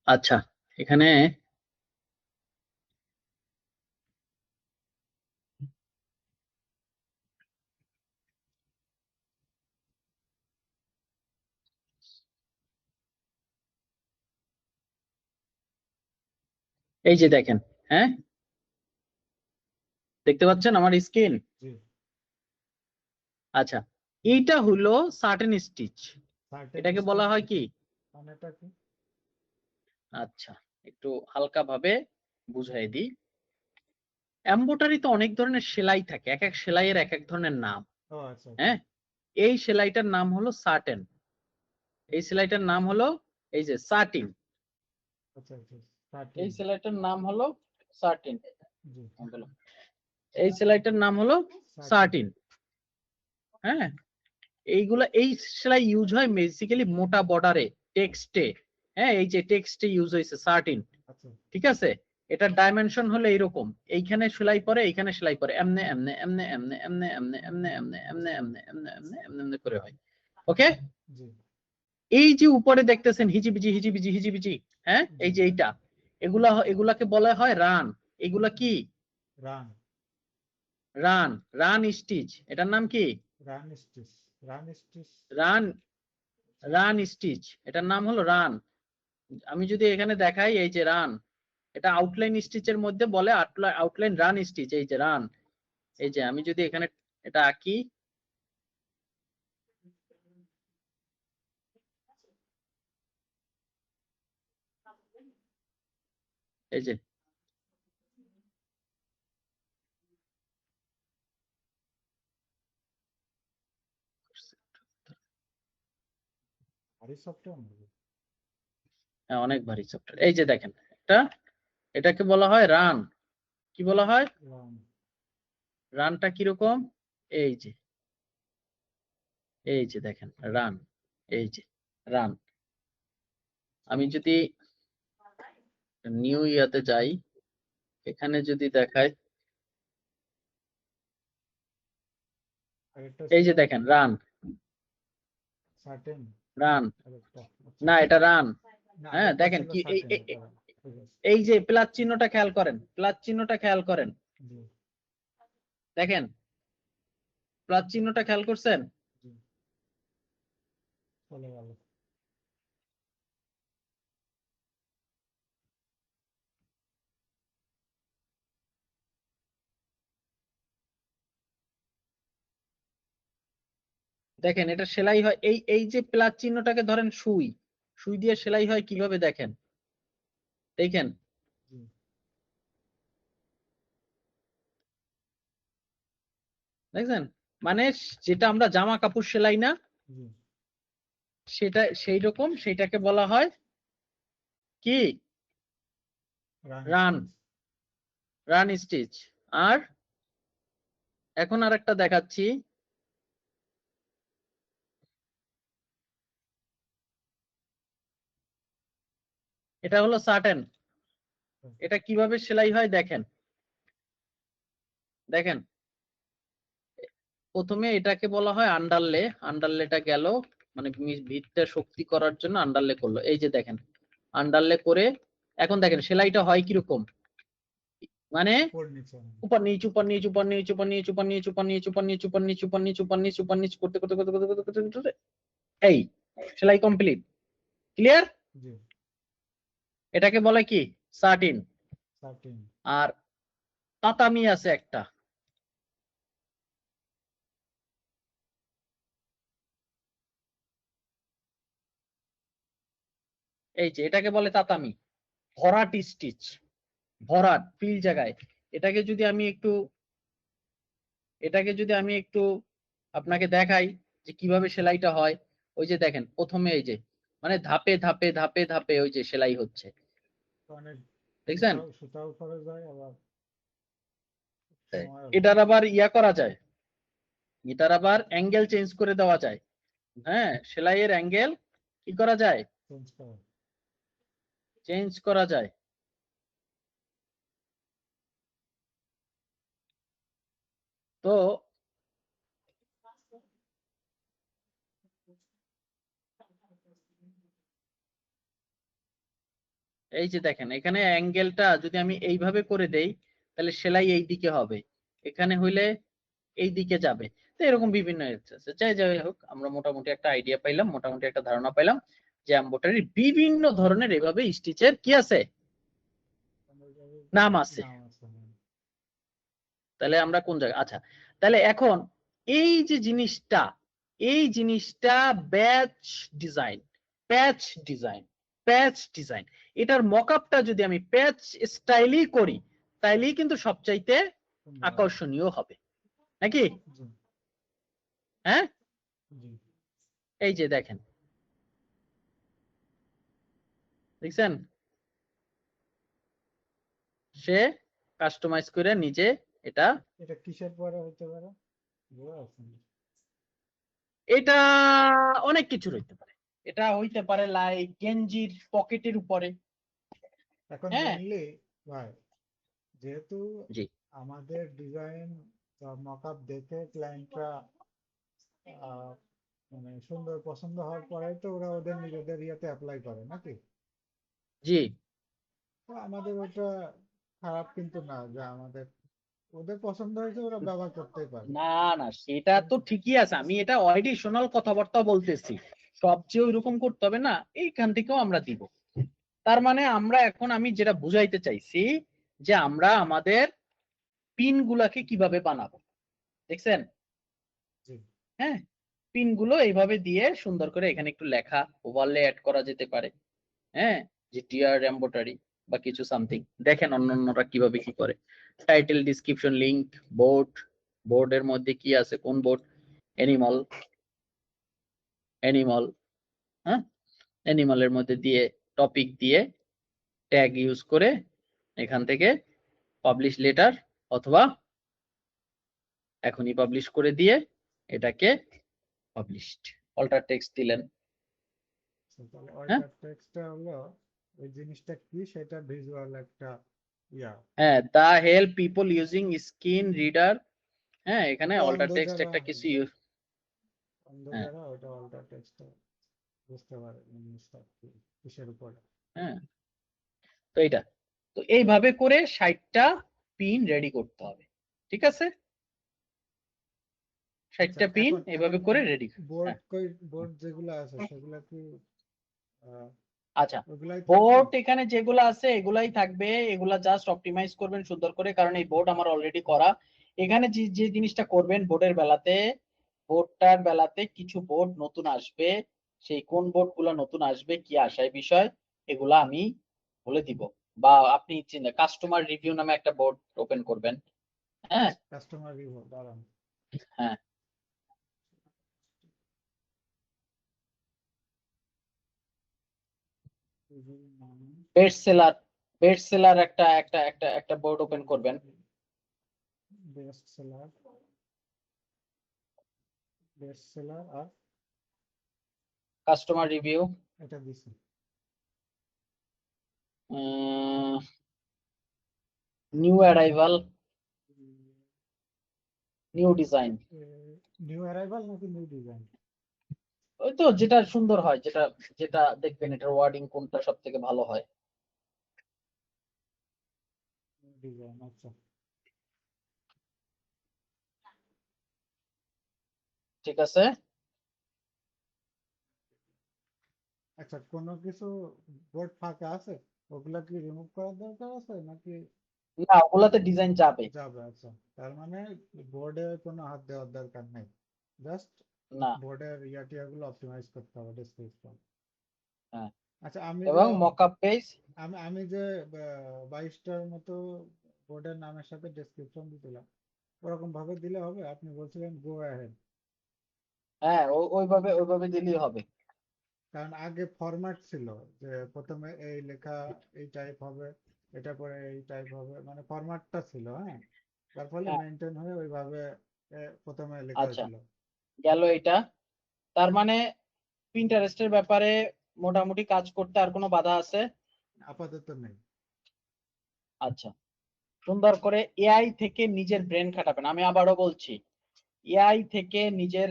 আচ্ছা, এখানে এই যে দেখেন, হ্যাঁ দেখতে পাচ্ছেন আমার স্ক্রিন? জি, আচ্ছা, এইটা হলো সার্টেন স্টিচ, সার্টেন এটাকে বলা হয় কি? মানেটা কি? আচ্ছা, একটু হালকা ভাবে বুঝাই দিই। এমব্রয়ডারি তো অনেক ধরনের সেলাই থাকে, এক এক সেলাইয়ের এক এক ধরনের নাম। ও আচ্ছা আচ্ছা হ্যাঁ, এই সেলাইটার নাম হলো সার্টেন, এই সেলাইটার নাম হলো এই যে সার্টিন, আচ্ছা আচ্ছা। এই 13, সেলাইটার নাম হলো সার্টিন, জি, এই সেলাইটার নাম হলো 13, সার্টিন। হ্যাঁ, এইগুলা এই সেলাই ইউজ হয় বেসিক্যালি মোটা বর্ডারে, টেক্সটে। হ্যাঁ, এই যে টেক্সটে ইউজ হয়েছে সার্টিন, আচ্ছা ঠিক আছে? এটার ডাইমেনশন হলো এইরকম, এইখানে সেলাই পরে, এইখানে সেলাই পরে, এমনে এমনে এমনে এমনে এমনে এমনে এমনে এমনে এমনে এমনে এমনে এমনে এমনে এমনে করে হয়। ওকে, জি, এই যে উপরে দেখতেছেন হিজিবিজি হিজিবিজি হিজিবিজি, হ্যাঁ এই যে এইটা, এগুলাকে বলা হয় রান। এগুলা কি? রান, রান, রান স্টিচ, এটার নাম কি? Run stitch, run stitch, run, run stitch, এটার নাম হলো রান। আমি যদি এখানে দেখাই, এই যে রান, এটা আউটলাইন স্টিচের মধ্যে বলে আউটলাইন রান স্টিচ, এই যে রান। এই যে আমি যদি এখানে এটা আঁকি, এই যে ভারী সফটওয়্যার নাকি? হ্যাঁ, অনেক ভারী সফটওয়্যার। এই যে দেখেন, এটা, এটাকে বলা হয় রান। কি বলা হয়? রান, রানটা কিরকম? এই যে, এই যে দেখেন রান, এই যে রান। আমি যদি নিউ ইয়াতে যাই, এখানে যদি দেখাই, আরেকটা এই ছিল যে দেখেন রান, সার্টেন, রান, আরেকটা আচ্ছা, না এটা রান। না হ্যাঁ আগেরটা দেখেন ছিল কি, সার্টেন, এটা ঠিক আছে, এই যে প্লাস চিহ্নটা খেয়াল করেন, প্লাস চিহ্নটা খেয়াল করেন, জি দেখেন প্লাস চিহ্নটা খেয়াল করছেন? জি, চলে গেল। দেখেন এটা সেলাই হয়, এই এই যে প্লাস চিহ্নটাকে ধরেন সুই, সুই দিয়ে সেলাই হয় কিভাবে দেখেন, দেখেন জি, দেখছেন? মানে যেটা আমরা জামা কাপড় সেলাই না, জি, সেটা সেই রকম, সেটাকে বলা হয় কি? Run run, stitch, run stitch. আর এখন আরেকটা দেখাচ্ছি, এটা হলো সার্টেন। এটা কিভাবে সেলাই হয় দেখেন, দেখেন প্রথমে এটাকে বলা হয় আন্ডারলে, আন্ডারলেটা গেল, মানে ভিতটা শক্তি করার জন্য আন্ডারলে করলো, এই যে দেখেন আন্ডারলে করে। এখন দেখেন সেলাইটা হয় কিরকম, মানে উপর নিচে, উপর নিচ উপর নিচ উপর নিচ উপর নিচ উপর নিচ উপর নিচ উপর নিচ উপর নিচ উপর নিচ উপর নিচ উপর নিচ করতে করতে করতে করতে করতে করতে করতে এই সেলাই কমপ্লিট। ক্লিয়ার? জি, এটাকে বলে কি? সার্টিন। সার্টেন, আর তাতামি আছে একটা, এই যে এটাকে বলে তাতামি, ভরাট স্টিচ, ভরাট ফিল জায়গায়। এটাকে যদি আমি একটু, এটাকে যদি আমি একটু আপনাকে দেখাই যে কিভাবে সেলাইটা হয়, ওই যে দেখেন প্রথমে এই যে মানে ধাপে ধাপে ধাপে ধাপে ওই যে সেলাই হচ্ছে, অনেক দেখছেন? সুতাও খরচ হয়, আবার সময়ও লাগে। এটার আবার ইয়া করা যায়, এটার আবার অ্যাঙ্গেল চেঞ্জ করে দেওয়া যায়। হ্যাঁ, সেলাইয়ের অ্যাঙ্গেল কি করা যায়? চেঞ্জ করা। চেঞ্জ করা যায়। তো এই যে দেখেন, এখানে অ্যাঙ্গেলটা যদি আমি এইভাবে করে দেই তাহলে সেলাই এই দিকে হবে, এখানে হইলে এই দিকে যাবে। তো এরকম বিভিন্ন আছে। যাই হোক, আমরা মোটামুটি একটা আইডিয়া পাইলাম, মোটামুটি একটা ধারণা পাইলাম যে এমব্রয়ডারির বিভিন্ন ধরনের এভাবে স্টিচের কি আছে, নাম আছে। নাম আছে। তাহলে আমরা কোন জায়গায়, আচ্ছা তাহলে এখন এই যে জিনিসটা, এই জিনিসটা ব্যাচ ডিজাইন, প্যাচ ডিজাইন, প্যাচ ডিজাইন, এটার মকআপটা যদি আমি প্যাচ স্টাইলই করি তাইলেই কিন্তু সবচাইতে সুন্দর। আকর্ষণীয় হবে, নাকি? জি, হ্যাঁ, জি। এই যে দেখেন, দেখছেন সে কাস্টমাইজ করে নিজে এটা। এটা কিসের পরে হতে পারে? বুঝা যাচ্ছে না। এটা অনেক কিছু হইতে পারে, এটা হইতে পারে লাইক গেঞ্জির পকেটের উপরে। এখন হ্যাঁ, মেইনলি ভাই, যেহেতু জি আমাদের ডিজাইন বা মকআপ দেখে ক্লায়েন্টরা মানে সুন্দর পছন্দ হওয়ার পরে তো ওরা ওদের নিজেদের ইয়েতে অ্যাপ্লাই করে নাকি? জি, তো আমাদের ওটা খারাপ কিন্তু না, যে আমাদের ওদের পছন্দ হয়েছে ওরা ব্যবহার করতেই পারে। না না সেটা তো ঠিকই আছে, আমি এটা অডিশনাল কথাবার্তা বলতেছি, সবচেয়ে ওইরকম করতে হবে না, এইখান থেকেও আমরা দিব। তার মানে আমরা এখন, আমি যেটা বুঝাইতে চাইছি যে আমরা আমাদের পিন গুলাকে কিভাবে বানাবো, দেখছেন? জি। হ্যাঁ, পিন গুলো এইভাবে দিয়ে সুন্দর করে এখানে একটু লেখা ওভারলে অ্যাড করা যেতে পারে। হ্যাঁ, যে টিআর এমব্রয়ডারি বা কিছু সামথিং, দেখেন অন্যান্যরা কিভাবে কি করে। টাইটেল, ডিসক্রিপশন, লিংক, বোর্ড, বোর্ডের মধ্যে কি আছে, কোন বোর্ড, অ্যানিমাল, অ্যানিমাল, হ্যাঁ, অ্যানিমালের মধ্যে দিয়ে টপিক দিয়ে ট্যাগ ইউজ করে এখান থেকে পাবলিশ লেটার, অথবা এখনই পাবলিশ করে দিয়ে এটাকে পাবলিশড, অল্টার টেক্সট দিলেন। তাহলে হ্যাঁ, অল্টার টেক্সটটা হলো ওই জিনিসটা কি সেটা ভিজুয়াল একটা ইয়া। হ্যাঁ, the help people using screen reader. হ্যাঁ, এখানে একটু অল্টার অন্ধ টেক্সট যারা, একটা কিছু ইউজ। অন্ধ হ্যাঁ, যারা ওটা অল্টার টেক্সটটা বুঝতে পারে জিনিসটা কিসের উপরে। হ্যাঁ, তো এইটা, তো এইভাবে করে 60টা পিন রেডি করতে হবে, ঠিক আছে? আচ্ছা 60টা পিন এখন এইভাবে এখন করে রেডি। বোর্ড হ্যাঁ, বোর্ড যেগুলো আছে সেগুলো কি আহ, আচ্ছা, ওগুলাই থাকবে? বোর্ড এখানে যেগুলো আছে এগুলাই থাকবে, এগুলা জাস্ট অপটিমাইজ করবেন সুন্দর করে, কারণ এই বোর্ড আমার অলরেডি করা। এখানে যে যে জিনিসটা করবেন বোর্ডের বেলাতে, বোর্ডটার বেলাতে কিছু বোর্ড নতুন আসবে, সেই কোন বোর্ড গুলো নতুন আসবে, কি আসায় বিষয়, এগুলা আমি বলে দিব। বা আপনি চিন্তা, কাস্টমার রিভিউ নামে একটা বোর্ড ওপেন করবেন। হ্যাঁ, কাস্টমার রিভিউ দাঁড়ান। হ্যাঁ, বেস্ট সেলার, বেস্ট সেলার একটা একটা একটা একটা বোর্ড ওপেন করবেন। বেস্ট সেলার, বেস্ট সেলার আর কাস্টমার রিভিউ, এটা দিছি। New arrival, new design. New arrival নাকি নিউ ডিজাইন? ওই তো যেটা সুন্দর হয়, যেটা যেটা দেখবেন এটার ওয়ার্ডিং কোনটা সব থেকে ভালো হয়। নিউ ডিজাইন, আচ্ছা। ঠিক আছে, আচ্ছা কোনো কিছু বোর্ড ফাঁকা আছে, ওগুলা কি রিমুভ করার দরকার আছে নাকি না ওগুলাতে ডিজাইন যাবে যাবে? আচ্ছা, তার মানে বোর্ডে কোনো হাত দেওয়ার দরকার নেই, জাস্ট না। বোর্ডের ইয়াটিয়া গুলো অপটিমাইজ করতে হবে, ডেসক্রিপশন। হ্যাঁ, আচ্ছা আমি যে এবং মকআপ পেজ। আমি আমি যে 22টার মতো বোর্ডের নামের সাথে ডেসক্রিপশন দিছিলাম, ওরকম ভাবে দিলে হবে? আপনি বলছিলেন গো অ্যাহেড। হ্যাঁ, ওইভাবে ওইভাবে দিলেই হবে। কারণ আগে ফরম্যাট ছিল যে প্রথমে এই লেখা এই টাইপ হবে, এটা পরে এই টাইপ হবে, মানে ফরম্যাটটা ছিল, হ্যাঁ, তার ফলে হ্যাঁ, মেনটেন হয়ে ওইভাবে প্রথমে লেখা আচ্ছা, হয়েছিল। গেল এটা। তার মানে পিন্টারেস্টের ব্যাপারে মোটামুটি কাজ করতে আর কোনো বাধা আছে? আপাতত নেই। আচ্ছা, সুন্দর করে এআই থেকে নিজের ব্রেন খাটাবেন। আমি আবারও বলছি, এআই থেকে নিজের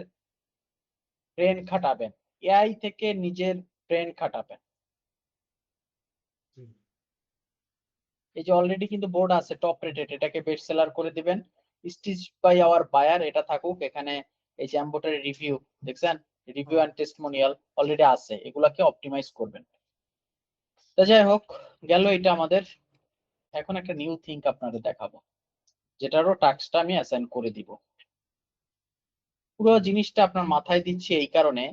ব্রেন খাটাবেন, এআই থেকে নিজের ব্রেন খাটাবেন। জি। এই যে অলরেডি কিন্তু বোর্ড আছে টপ রেটেড, এটাকে বেস্ট সেলার করে দিবেন। স্টিচ বাই আওয়ার বায়ার এটা থাকুক এখানে। এই যে এমবোটারি রিভিউ দেখছেন, রিভিউ হ্যাঁ, এন্ড টেস্টিমোনিয়াল অলরেডি আছে, এগুলাকে অপটিমাইজ করবেন। তো যাই হোক, গেল এটা আমাদের। এখন একটা নিউ থিঙ্ক আপনাদের দেখাবো, যেটারও টাস্কটা আমি অ্যাসাইন করে দিব। পুরো জিনিসটা আপনার মাথায় দিচ্ছি এই কারণে,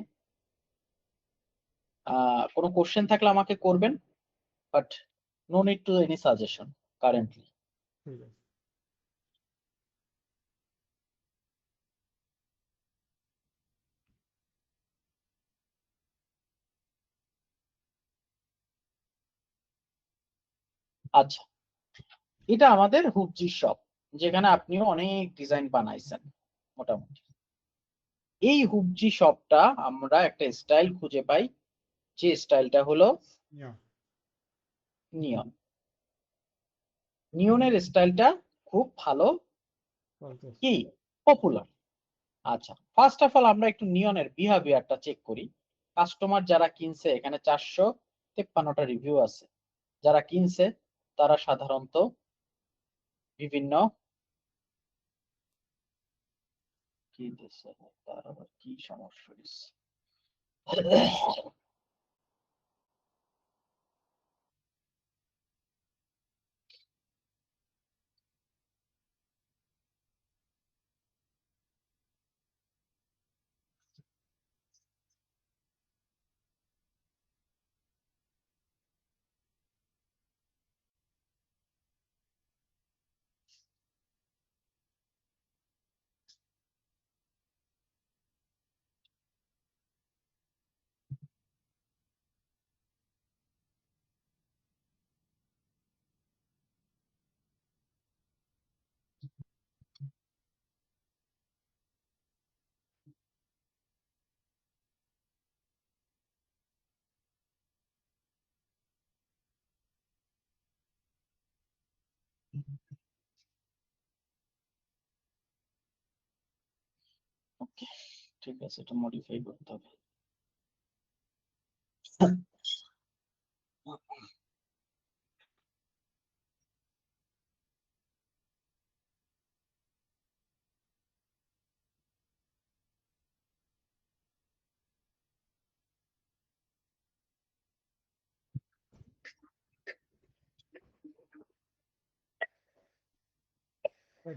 কোনো কোশ্চেন থাকলে আমাকে করবেন, but no need to any suggestion currently. ঠিক আছে। আচ্ছা, এটা আমাদের হুবজি শপ, যেখানে আপনিও অনেক ডিজাইন বানাইছেন মোটামুটি। এই হুবজি শপটা আমরা একটা স্টাইল খুঁজে পাই, যে স্টাইলটা হলো ইয়া, নিয়ন। নিয়নের স্টাইলটা খুব ভালো, চলতেছে। কি পপুলার। আচ্ছা, ফার্স্ট অফ অল আমরা একটু নিয়নের বিহেভিয়ারটা চেক করি। কাস্টমার যারা কিনছে, এখানে 453টা রিভিউ আছে। যারা কিনছে তারা সাধারণত বিভিন্ন কি দিচ্ছে, তার আবার কি সমস্যা হয়েছে। ওকে, ঠিক আছে, এটা মডিফাই করতে হবে।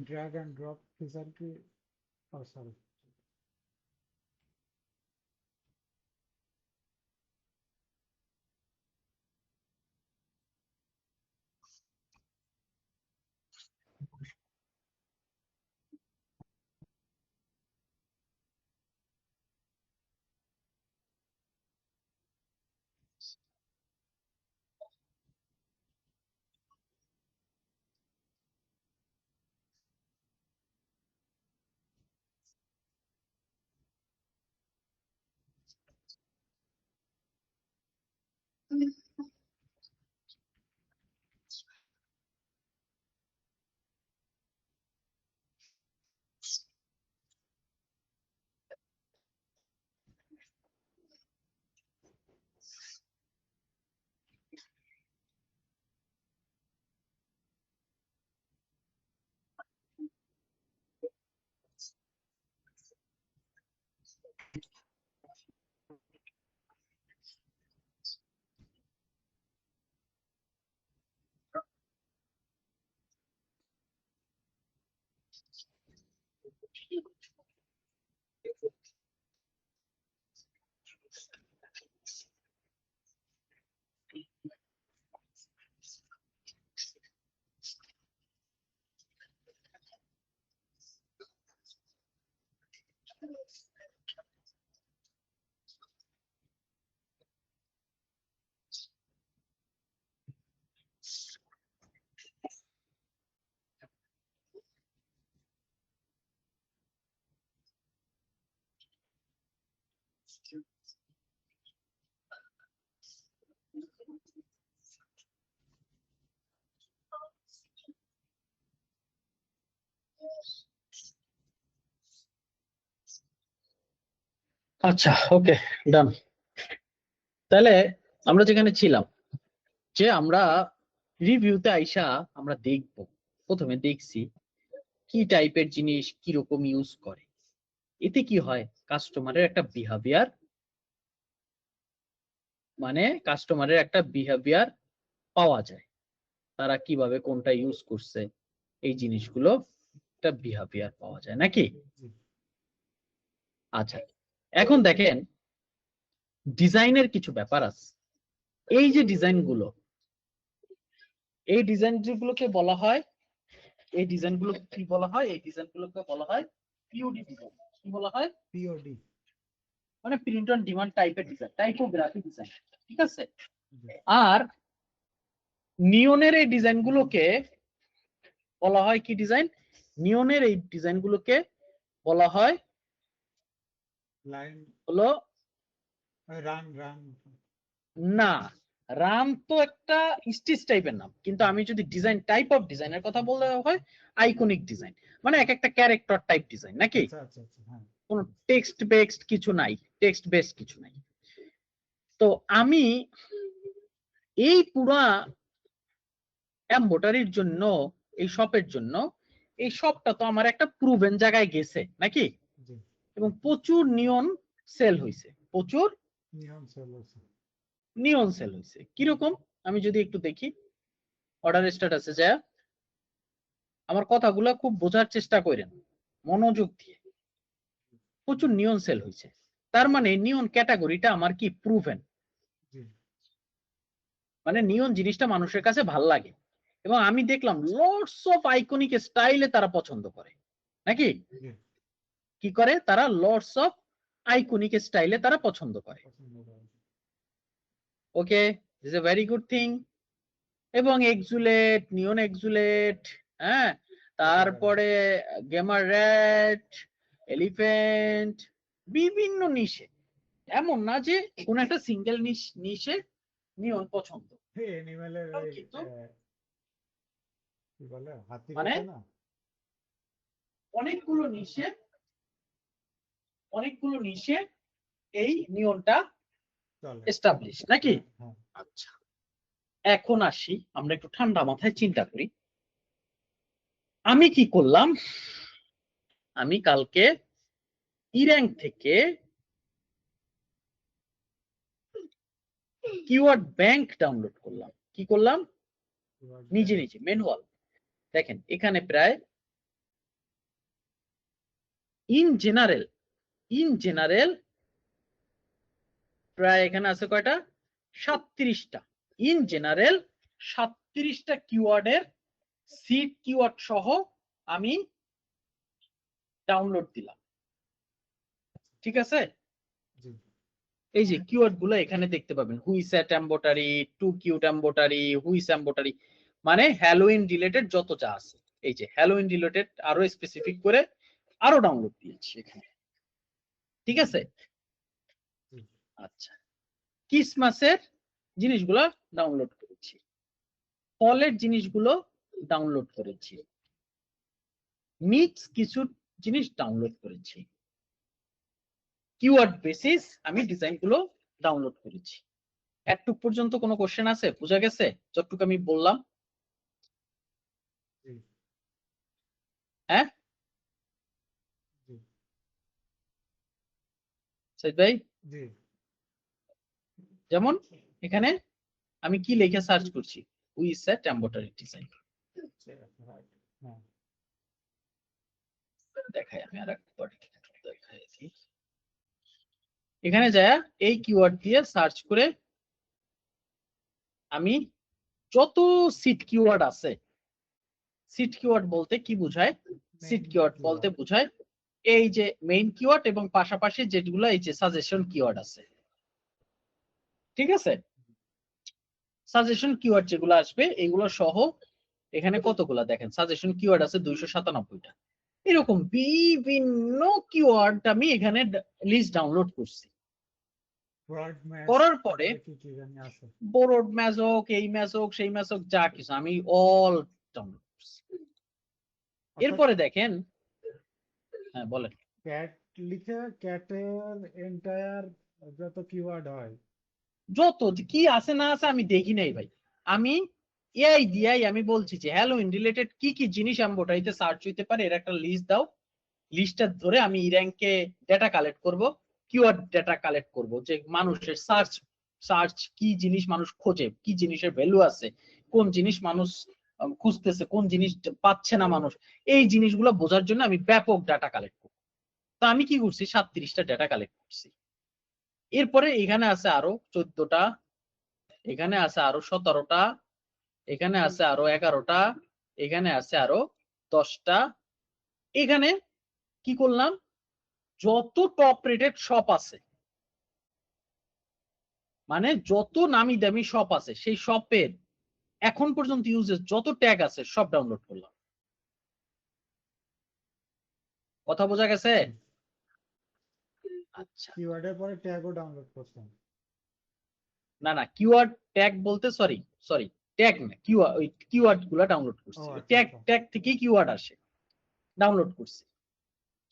ড্র্যাগ অ্যান্ড ড্রপ ফিচার কি? ও সরি। আচ্ছা, ওকে, ডান। তাহলে আমরা যেখানে ছিলাম যে আমরা রিভিউতে আইসা আমরা দেখব, প্রথমে দেখছি কি টাইপের জিনিস কিরকম ইউজ করে। এতে কি হয়, কাস্টমারের একটা বিহেভিয়ার, মানে কাস্টমারের একটা বিহেভিয়ার পাওয়া যায়, তারা কিভাবে কোনটা ইউজ করছে, এই জিনিসগুলো একটা বিহেভিয়ার পাওয়া যায় নাকি। জি আচ্ছা, এখন দেখেন ডিজাইনের কিছু ব্যাপার আছে। এই যে ডিজাইনগুলো, এই ডিজাইনগুলোকে বলা হয়, এই ডিজাইনগুলো কি বলা হয়, এই ডিজাইনগুলোকে বলা হয় পিওডি ডিজাইন। কি বলা হয়? পিওডি। মানে প্রিন্ট অন ডিমান্ড টাইপের ডিজাইন, টাইপোগ্রাফি ডিজাইন, ঠিক আছে। জি আর নিয়নের এই ডিজাইনগুলোকে বলা হয় কি ডিজাইন? নিয়নের এই ডিজাইনগুলোকে বলা হয় লাইন হলো, রান রান। না, রাম তো একটা স্টিচ টাইপের নাম, কিন্তু আমি যদি ডিজাইন টাইপ অফ ডিজাইনের কথা বলতে হয়, আইকনিক ডিজাইন, মানে এক একটা ক্যারেক্টার টাইপ ডিজাইন নাকি। আচ্ছা আচ্ছা আচ্ছা হ্যাঁ। কোনো টেক্সট বেসড কিছু নাই, টেক্সট বেসড কিছু নাই। তো আমি এই পুরা এমব্রয়ডারির জন্য, এই শপের জন্য, এই শপটা তো আমার একটা প্রুভেন জায়গায় গেছে নাকি, জি এবং প্রচুর নিয়ন সেল হইছে, প্রচুর নিয়ন সেল আছে। নিয়ন সেল হইছে। কিরকম আমি যদি একটু দেখি অর্ডার স্ট্যাটাসে যায়, আমার কথাগুলো খুব বোঝার চেষ্টা করেন মনোযোগ দিয়ে। প্রচুর নিয়ন সেল হইছে, তার মানে নিয়ন ক্যাটাগরিটা আমার কি প্রুভেন, জি মানে নিয়ন জিনিসটা মানুষের কাছে ভাল লাগে। এবং আমি দেখলাম লটস অফ আইকনিক স্টাইলে তারা পছন্দ করে নাকি, জি কি করে তারা লটস অফ আইকনিক স্টাইলে তারা পছন্দ করে। পছন্দ করে। Okay, this is a very good thing. এবং এক্সুলেট, নিয়ন এক্সুলেট, হ্যাঁ, তারপরে গেমার রেড, এলিফ্যান্ট, বিভিন্ন নিশে, এমন না যে কোন একটা সিঙ্গেল নিশে নিয়ন পছন্দ। এনিমেলের ওই কিন্তু কি বলে হাতি মানে আছে না, অনেকগুলো নিশে এই নিয়নটা চলে এস্টাবলিশ নাকি। হ্যাঁ। আচ্ছা, এখন আসি, আমরা একটু ঠান্ডা মাথায় চিন্তা করি। আমি কি করলাম, আমি কালকে ইরাঙ্ক থেকে কিওয়ার্ড ব্যাংক ডাউনলোড করলাম। কি করলাম? নিজে নিজে ম্যানুয়াল। দেখেন এখানে প্রায় ইন জেনারেল প্রায় এখানে আছে কয়টা, 37টা। ইন জেনারেল 37টা কিওয়ার্ডের সিড কিওয়ার্ড সহ আমি ডাউনলোড দিলাম, ঠিক আছে। জি এই যে কিওয়ার্ড গুলো এখানে দেখতে পাবেন, হুইসেট এমব্রয়ডারি, টু কিউট এমব্রয়ডারি, হুইস এমব্রয়ডারি, মানে হ্যালোইন রিলেটেড যত যা আছে, এই যে হ্যালোইন রিলেটেড আরো স্পেসিফিক করে আরো ডাউনলোড দিয়েছি এখানে, ঠিক আছে। জি আচ্ছা, ক্রিসমাসের জিনিসগুলো ডাউনলোড করেছি, ফলের জিনিসগুলো ডাউনলোড করেছি, মিক্স কিছু জিনিস ডাউনলোড করেছি, কিওয়ার্ড বেসিস আমি ডিজাইন গুলো ডাউনলোড করেছি। এতটুক পর্যন্ত কোনো কোশ্চেন আছে? বোঝা গেছে যতটুকু আমি বললাম? জি হ্যাঁ জি সাইদ ভাই, জি যেমন এখানে আমি কি লিখে সার্চ করছি, হুইসেট এমব্রয়ডারি ডিজাইন, হ্যাঁ দেখাই আমি আরেকবার দেখাইছি। এখানে যায় এই কিওয়ার্ড দিয়ে সার্চ করে আমি যত সিট কিওয়ার্ড আছে, সিট কিওয়ার্ড বলতে কি বোঝায়, সিট কিওয়ার্ড বলতে বোঝায় এই যে মেইন কিওয়ার্ড এবং পাশাপাশি যেগুলো এই যে সাজেশন কিওয়ার্ড আছে, ঠিক আছে। সাজেশন কিওয়ার্ড যেগুলো আসবে এগুলো সহ এখানে কতগুলা দেখেন, সাজেশন কিওয়ার্ড আছে 297টা। এরকম বিভিন্ন কিওয়ার্ড আমি এখানে লিস্ট ডাউনলোড করছি। করার পরে বোরড ম্যাজক, এই ম্যাজক, সেই ম্যাজক, যা কিছু আমি অল ডাউনলোড করছি। এরপরে দেখেন, হ্যাঁ বলেন। ক্যাট লিখে ক্যাটের এন্টায়ার যত কিওয়ার্ড হয় যত কি আছে না আছে আমি দেখি নাই ভাই। আমি এআই দিয়াই আমি বলছি যে হ্যালোইন রিলেটেড কি কি জিনিস এমব্রয়ডারিতে সার্চ হইতে পারে এর একটা লিস্ট দাও। লিস্টটা ধরে আমি ই র্যাঙ্কে ডেটা কালেক্ট করব, কিওয়ার্ড ডেটা কালেক্ট করব যে মানুষের সার্চ সার্চ কি জিনিস মানুষ খোঁজে, কি জিনিসের ভ্যালু আছে, কোন জিনিস মানুষ খুঁজতেছে, কোন জিনিস পাচ্ছে না মানুষ, এই জিনিসগুলো বোঝার জন্য আমি ব্যাপক ডাটা কালেক্ট করব। তো আমি কি করছি 37টা ডেটা কালেক্ট করছি। এরপরে এখানে আছে আরো 14টা, এখানে আছে আরো 17টা, এখানে আছে আরো 11টা, এখানে আছে আরো 10টা। এখানে কি করলাম, যত টপ রেটেড শপ আছে মানে যত নামি দামি শপ আছে সেই শপের এখন পর্যন্ত ইউজেস যত ট্যাগ আছে সব ডাউনলোড করলাম। কথা বোঝা গেছে? আচ্ছা, কিওয়ার্ডের পরে ট্যাগও ডাউনলোড করতাম। না না কিওয়ার্ড ট্যাগ বলতে সরি সরি ট্যাগ না, কিওয়ার্ড ওই কিওয়ার্ড গুলা ডাউনলোড করছি। ও আচ্ছা ট্যাগ আচ্ছা। ট্যাগ থেকে কিওয়ার্ড আসে, ডাউনলোড করছি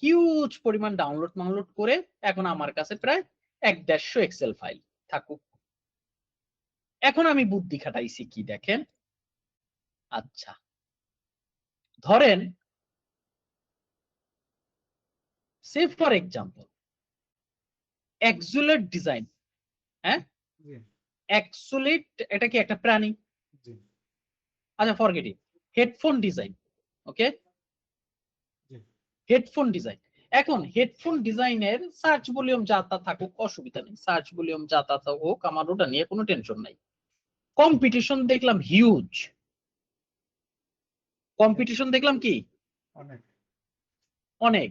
হিউজ পরিমাণ ডাউনলোড করে এখন আমার কাছে প্রায় 150 এক্সেল ফাইল থাকুক। এখন আমি বুদ্ধি খাটাইছি কি দেখেন, আচ্ছা ধরেন সে ফর এক্সাম্পল এক্সুলেট ডিজাইন, হ্যাঁ জি এক্সুলেট এটা কি একটা প্রাণী? জি আচ্ছা forget it, headphone design, okay G headphone design. এখন হেডফোন ডিজাইনের সার্চ ভলিউম যা তা থাকুক অসুবিধা নেই, সার্চ ভলিউম যা তা হোক আমার ওটা নিয়ে কোনো টেনশন নাই। কম্পিটিশন দেখলাম হিউজ, কম্পিটিশন দেখলাম কি অনেক। অনেক।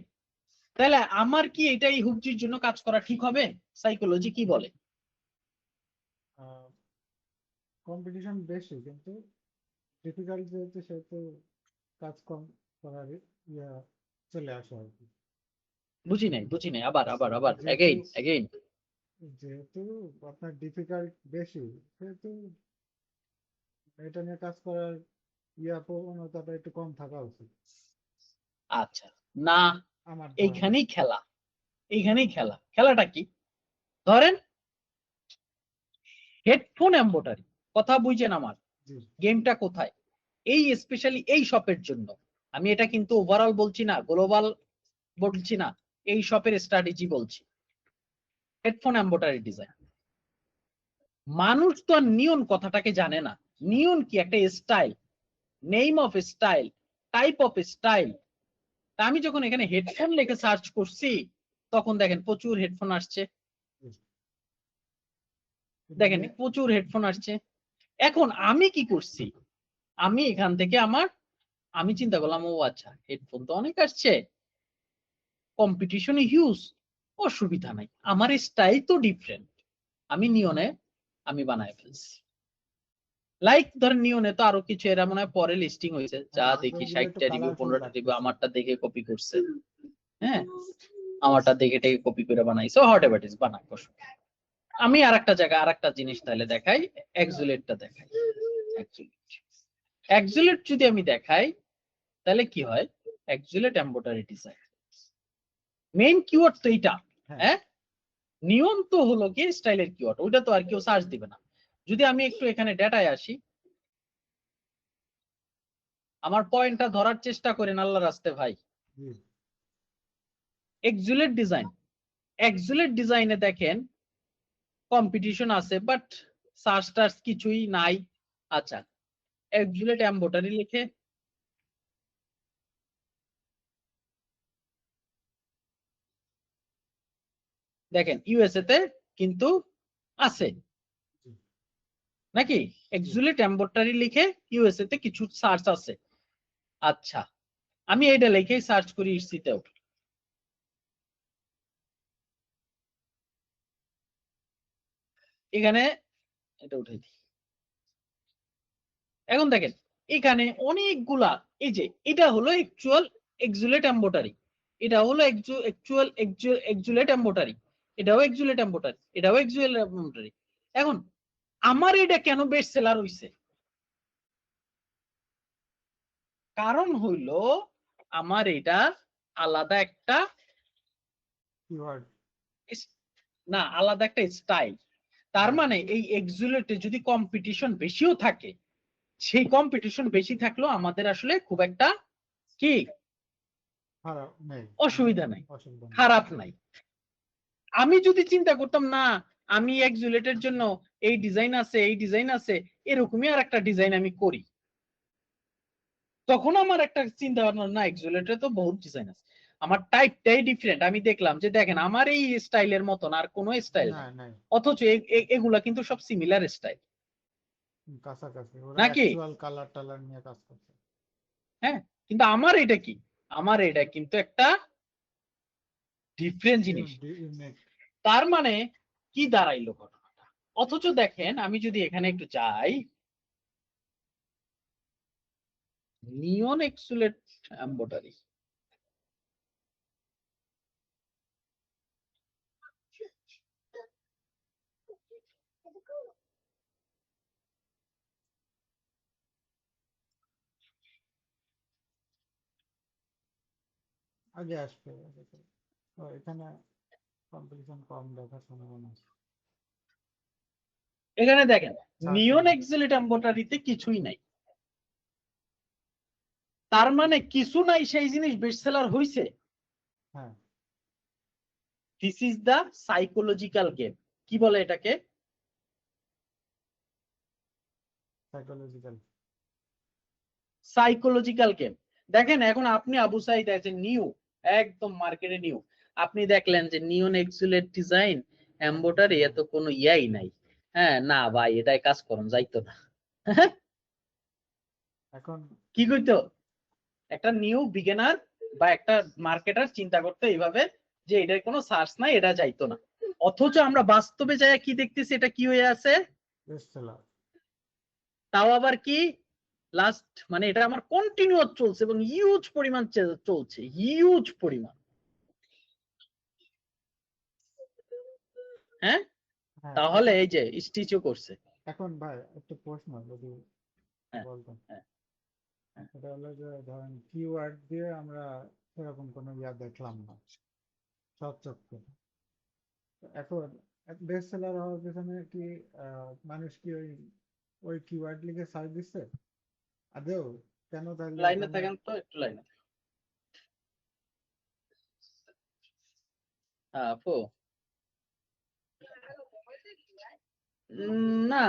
তাহলে আমার কি এটাই হুবজির জন্য কাজ করা ঠিক হবে? সাইকোলজি কি বলে? কম্পিটিশন বেশি কিন্তু ডিফিকাল্ট যেহেতু সেহেতু কাজ কম করার ইয়া চলে আসে আর কি। বুঝি নাই আবার আবার আবার যেহেতু এগেইন যেহেতু আপনার ডিফিকাল্ট বেশি সেহেতু এটা নিয়ে কাজ করার প্রবণতাটা একটু কম থাকা উচিত আচ্ছা না, আমার ধারণা। এইখানেই খেলা, এইখানেই খেলা। খেলাটা কি, ধরেন হেডফোন এমব্রয়ডারি, কথা বুঝছেন আমার জি গেমটা কোথায়? এই স্পেশালি এই শপের জন্য। আমি এটা কিন্তু ওভারঅল বলছি না, গ্লোবাল বলছি না, এই শপের স্ট্র্যাটেজি বলছি। হেডফোন এমব্রয়ডারি ডিজাইন, মানুষ তো আর নিয়ন কথাটাকে জানে না। নিয়ন কি একটা style, name of style, type of style. তা আমি যখন এখানে হেডফোন লিখে সার্চ করছি তখন দেখেন প্রচুর হেডফোন আসছে, দেখেন প্রচুর হেডফোন আসছে। এখন আমি কি করছি, আমি এখান থেকে আমি চিন্তা করলাম ও আচ্ছা হেডফোন তো অনেক আসছে, কম্পিটিশন হিউজ, অসুবিধা নাই, আমার স্টাইল তো ডিফারেন্ট, আমি নিয়নে আমি বানায় ফেলছি। লাইক ধরেন নিয়নে তো আরো কিছু এরা মনে হয় পরে লিস্টিং হয়েছে, যা দেখি ওগুলো একটু 60টা রিভিউ কালারফুল 15টা রিভিউ লাগতেছে। আমারটা দেখে কপি করছে, হ্যাঁ আমারটা দেখে টেকে কপি করে বানাইছে, হোয়াট এভার ইট ইজ বানাক। আমি আরেকটা জায়গা আরেকটা জিনিস তাহলে দেখাই, এক্সুলেটটা দেখাই। এক্সুলেট যদি আমি দেখাই তাহলে কি হয়, এক্সুলেট এমব্রয়ডারি ডিজাইন মেইন কিওয়ার্ড তো এইটা, হ্যাঁ নিয়ন তো হলো কি স্টাইলের কিওয়ার্ড, ওইটা তো আর কেউ সার্চ দিবে না। যদি আমি একটু এখানে ডেটায় আসি, আমার পয়েন্টটা ধরার চেষ্টা করেন আল্লাহর রাস্তে ভাই। জি এক্সুলেট ডিজাইন, এক্সুলেট ডিজাইনে দেখেন কম্পিটিশন আছে বাট সার্চ টার্চ কিছুই নাই। আচ্ছা এক্সুলেট এমব্রয়ডারি লিখে দেখেন ইউএসএ তে কিন্তু আছে নাকি, এক্সুলেট এমব্রয়ডারি লিখে ইউএসএ তে কিছু সার্চ আছে। আচ্ছা আমি এটা লিখেই সার্চ করি ইসিতেও, এখানে এটা উঠাই দিই। এখন দেখেন এখানে অনেকগুলা, এই যে এটা হলো অ্যাকচুয়াল এক্সুলেট এমব্রয়ডারি, এটা হলো অ্যাকচুয়াল এক্সুলেট এমব্রয়ডারি, এটাও এক্সুলেট এমব্রয়ডারি, এটাও এক্সুয়াল এমব্রয়ডারি। এখন আমার এটা কেন বেস্ট সেলার হইছে, কারণ হইল আমার এটা আলাদা একটা কিওয়ার্ড না, আলাদা একটা স্টাইল। তার হ্যাঁ। মানে এই এক্সুলেটে যদি কম্পিটিশন বেশিও থাকে, সেই কম্পিটিশন বেশি থাকলেও আমাদের আসলে খুব একটা কি খারাপ নেই, অসুবিধা নাই, অসুবিধা নেই। খারাপ নাই। আমি যদি চিন্তা করতাম না আমি এক্সুলেটের জন্য এই ডিজাইন আছে, এই ডিজাইন আছে, এরকমই আর একটা ডিজাইন আমি করি, তখন আমার একটা চিন্তা ভাবনা, না এক্সুলেটরে তো বহুত ডিজাইন আছে, আমার টাইপটাই ডিফারেন্ট। আমি দেখলাম যে দেখেন আমার এই স্টাইলের মতন আর কোনো স্টাইল না, নাই, নাই, অথচ এগুলা কিন্তু সব সিমিলার স্টাইল, কাছাকাছি ওরা নাকি? অ্যাকচুয়াল কালার টালার নিয়ে কাজ করছে। হ্যাঁ, কিন্তু আমার এটা কি, আমার এটা কিন্তু একটা ডিফারেন্ট জিনিস। ইউনিক। তার মানে কি দাঁড়াইলো ঘটনাটা? অথচ দেখেন আমি যদি এখানে একটু যাই, নিয়ন এক্সুলেট এমব্রয়ডারি, আগে আসবে তো এখানে কম্পিটিশন কম দেখার সম্ভাবনা আছে। এখানে দেখেন চার্জ নিয়ন নেই। এক্সুলেট এমব্রয়ডারিতে কিছুই নাই। তার মানে কিছু নাই, সেই জিনিস বেস্টসেলার হইছে। হ্যাঁ, this is the psychological game. কি বলে এটাকে? সাইকোলজিক্যাল। Psychological game. দেখেন এখন আপনি আবু সাইদ আছেন নিউ, একদম মার্কেটে নিউ, আপনি দেখলেন যে নিয়ন এক্সুলেট ডিজাইন এমব্রয়ডারি এত কোনো ইয়াই নাই, হ্যাঁ না ভাই এটাই কাজ করুন যাইতো না। এখন কি কইতো একটা নিউ বিগিনার বা একটা মার্কেটার চিন্তা করতে এইভাবে যে এটার কোনো সার্চ নাই, এটা যাইতো না। অথচ আমরা বাস্তবে যাই কি দেখতেছি, এটা কি হয়ে আছে, বেস্টসেলার। তাও আবার কি লাস্ট, মানে এটা আমার কন্টিনিউয়াস চলছে এবং হিউজ পরিমাণ চলছে, হিউজ পরিমাণ। হ্যাঁ, হ্যাঁ, তাহলে এখন এই যে স্টিচও করছে। এখন ভাই একটা প্রশ্ন যদি হ্যাঁ, বলতেন, হ্যাঁ, হ্যাঁ। এটা হলো যে ধরেন কিওয়ার্ড দিয়ে আমরা সেরকম কোনো ইয়া দেখলাম না চকচকে। এখন বেস্টসেলার হওয়ার পেছনে কি মানুষ কি ওই কিওয়ার্ড লিখে সার্চ দিচ্ছে আদেও? কেন তাহলে লাইনে ওখানে থাকেন তো, একটু লাইনে। হ্যাঁ আপু, না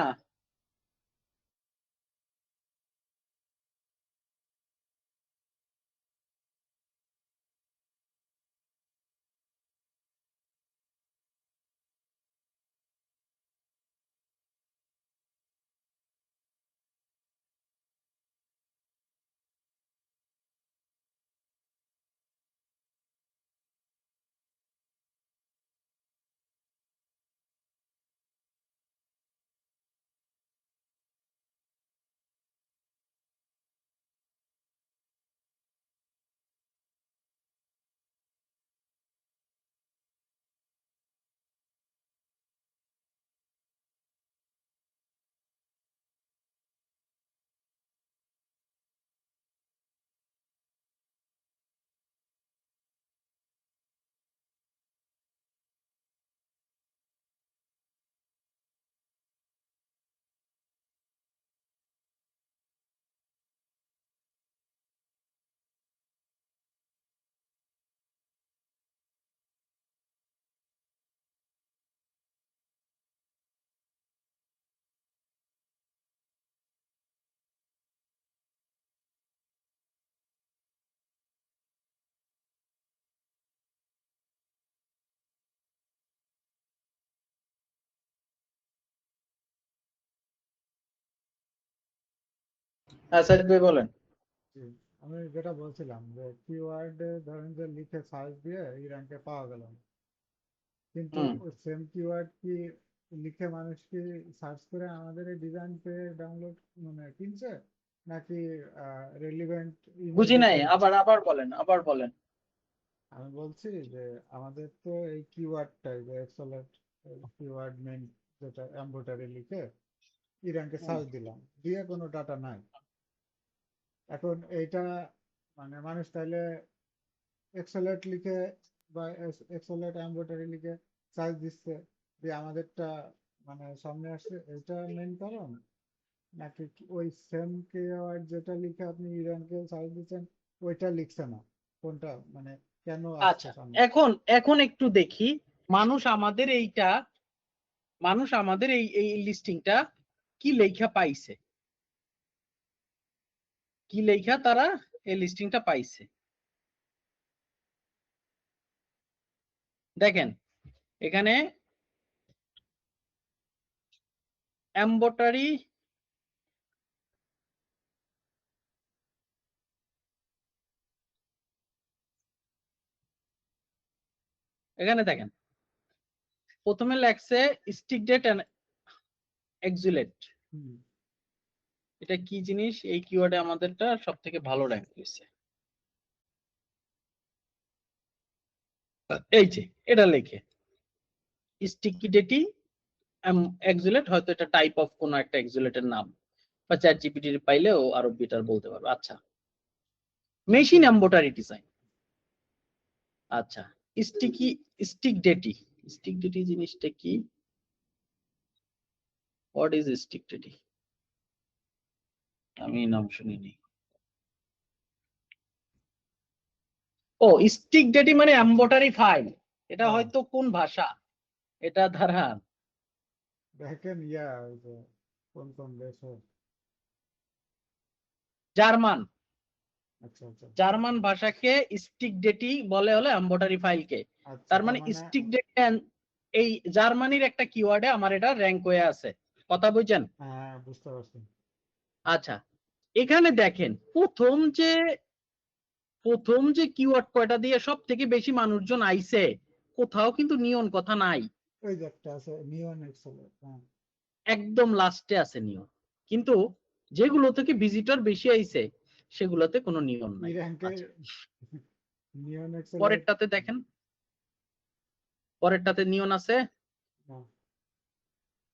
সাইদ ভাই বলেন। জি, আমি যেটা বলছিলাম যে কিওয়ার্ড ধরেন যে লিখে সার্চ দিয়ে এই র্যাঙ্কে পাওয়া গেল না। কিন্তু হুম, ওই সেম কিওয়ার্ড কি লিখে মানুষ কি সার্চ করে আমাদের এই ডিজাইন পেয়ে ডাউনলোড মানে কিনছে, নাকি রেলিভেন্ট বুঝি নাই, ইমেজেতে? আবার আবার বলেন, আবার বলেন। আমি বলছি যে আমাদের তো এই কিওয়ার্ডটাই যে এক্সেলেন্ট কিওয়ার্ড মেন, যেটা এমব্রয়ডারি লিখে ই র্যাঙ্কে হুম। সার্চ দিলাম দিয়ে কোনো ডাটা নাই। এখন এইটা মানে মানুষ তাইলে এক্সেলেন্ট লিখে বা এক্সেলেট এমব্রয়ডারি লিখে সার্চ দিচ্ছে যে আমাদেরটা মানে সামনে আসছে, এটা মেইন কারণ, নাকি ওই সেম কিওয়ার্ড যেটা লিখে আপনি ইরানকে সার্চ দিচ্ছেন ওইটা লিখছে না, কোনটা মানে কেন আসছে আচ্ছা, সামনে? এখন এখন একটু দেখি মানুষ আমাদের এইটা মানুষ আমাদের এই লিস্টিংটা কি লেখা পাইছে, কি লেখা তারা এই লিস্টিংটা পাইছে। দেখেন এখানে এমব্রয়ডারি এখানে দেখেন প্রথমে লেখছে স্টিক ডেট এন্ড এক্সুলেট। হুম, এটা কি জিনিস? এই কিওয়ার্ডে আমাদেরটা সব থেকে ভালো র্যাঙ্ক হয়েছে। এই যে এটা লেখে স্টিকি ডেটি এক্সুলেট, হয়তো এটা টাইপ অফ কোন একটা এক্সুলেটের নাম, বা চ্যাট জিপিটি পাইলেও আরো বেটার বলতে পারবে। আচ্ছা, মেশিন এমব্রয়ডারি ডিজাইন। আচ্ছা, স্টিকি স্টিক ডেটি, স্টিক ডেটি জিনিসটা কি? হোয়াট ইজ স্টিক ডেটি? আমি নাম শুনিনি। ও, স্টিক ডেটি মানে এমব্রয়ডারি ফাইল। এটা হ্যাঁ, হয়তো কোন ভাষা? এটা দাঁড়ান, দেখেন ওই যে কোন কোন দেশে। জার্মান। আচ্ছা আচ্ছা জার্মান ভাষাকে স্টিক ডেটি বলে হলো এমব্রয়ডারি ফাইলকে। আচ্ছা, তার তার মানে মানে স্টিক ডেটি এই জার্মানির একটা কিওয়ার্ডে আমার এটা র‍্যাঙ্ক হয়ে আছে। কথা বুঝছেন? হ্যাঁ বুঝতে পারছি। আচ্ছা, এখানে দেখেন প্রথম যে কিওয়ার্ড কয়টা দিয়ে সব থেকে বেশি মানুষজন আইছে, কোথাও কিন্তু নিয়ন কথা নাই। ওই যে একটা আছে নিয়ন এক্সেলেট, হ্যাঁ। একদম লাস্টে আছে নিয়ন, কিন্তু যেগুলো থেকে ভিজিটর বেশি আইছে সেগুলোতে কোনো নিয়ন ই নাই। র্যাঙ্কে আচ্ছা, নিয়ন এক্সেলেট। পরেরটাতে দেখেন, পরেরটাতে নিয়ন আছে? না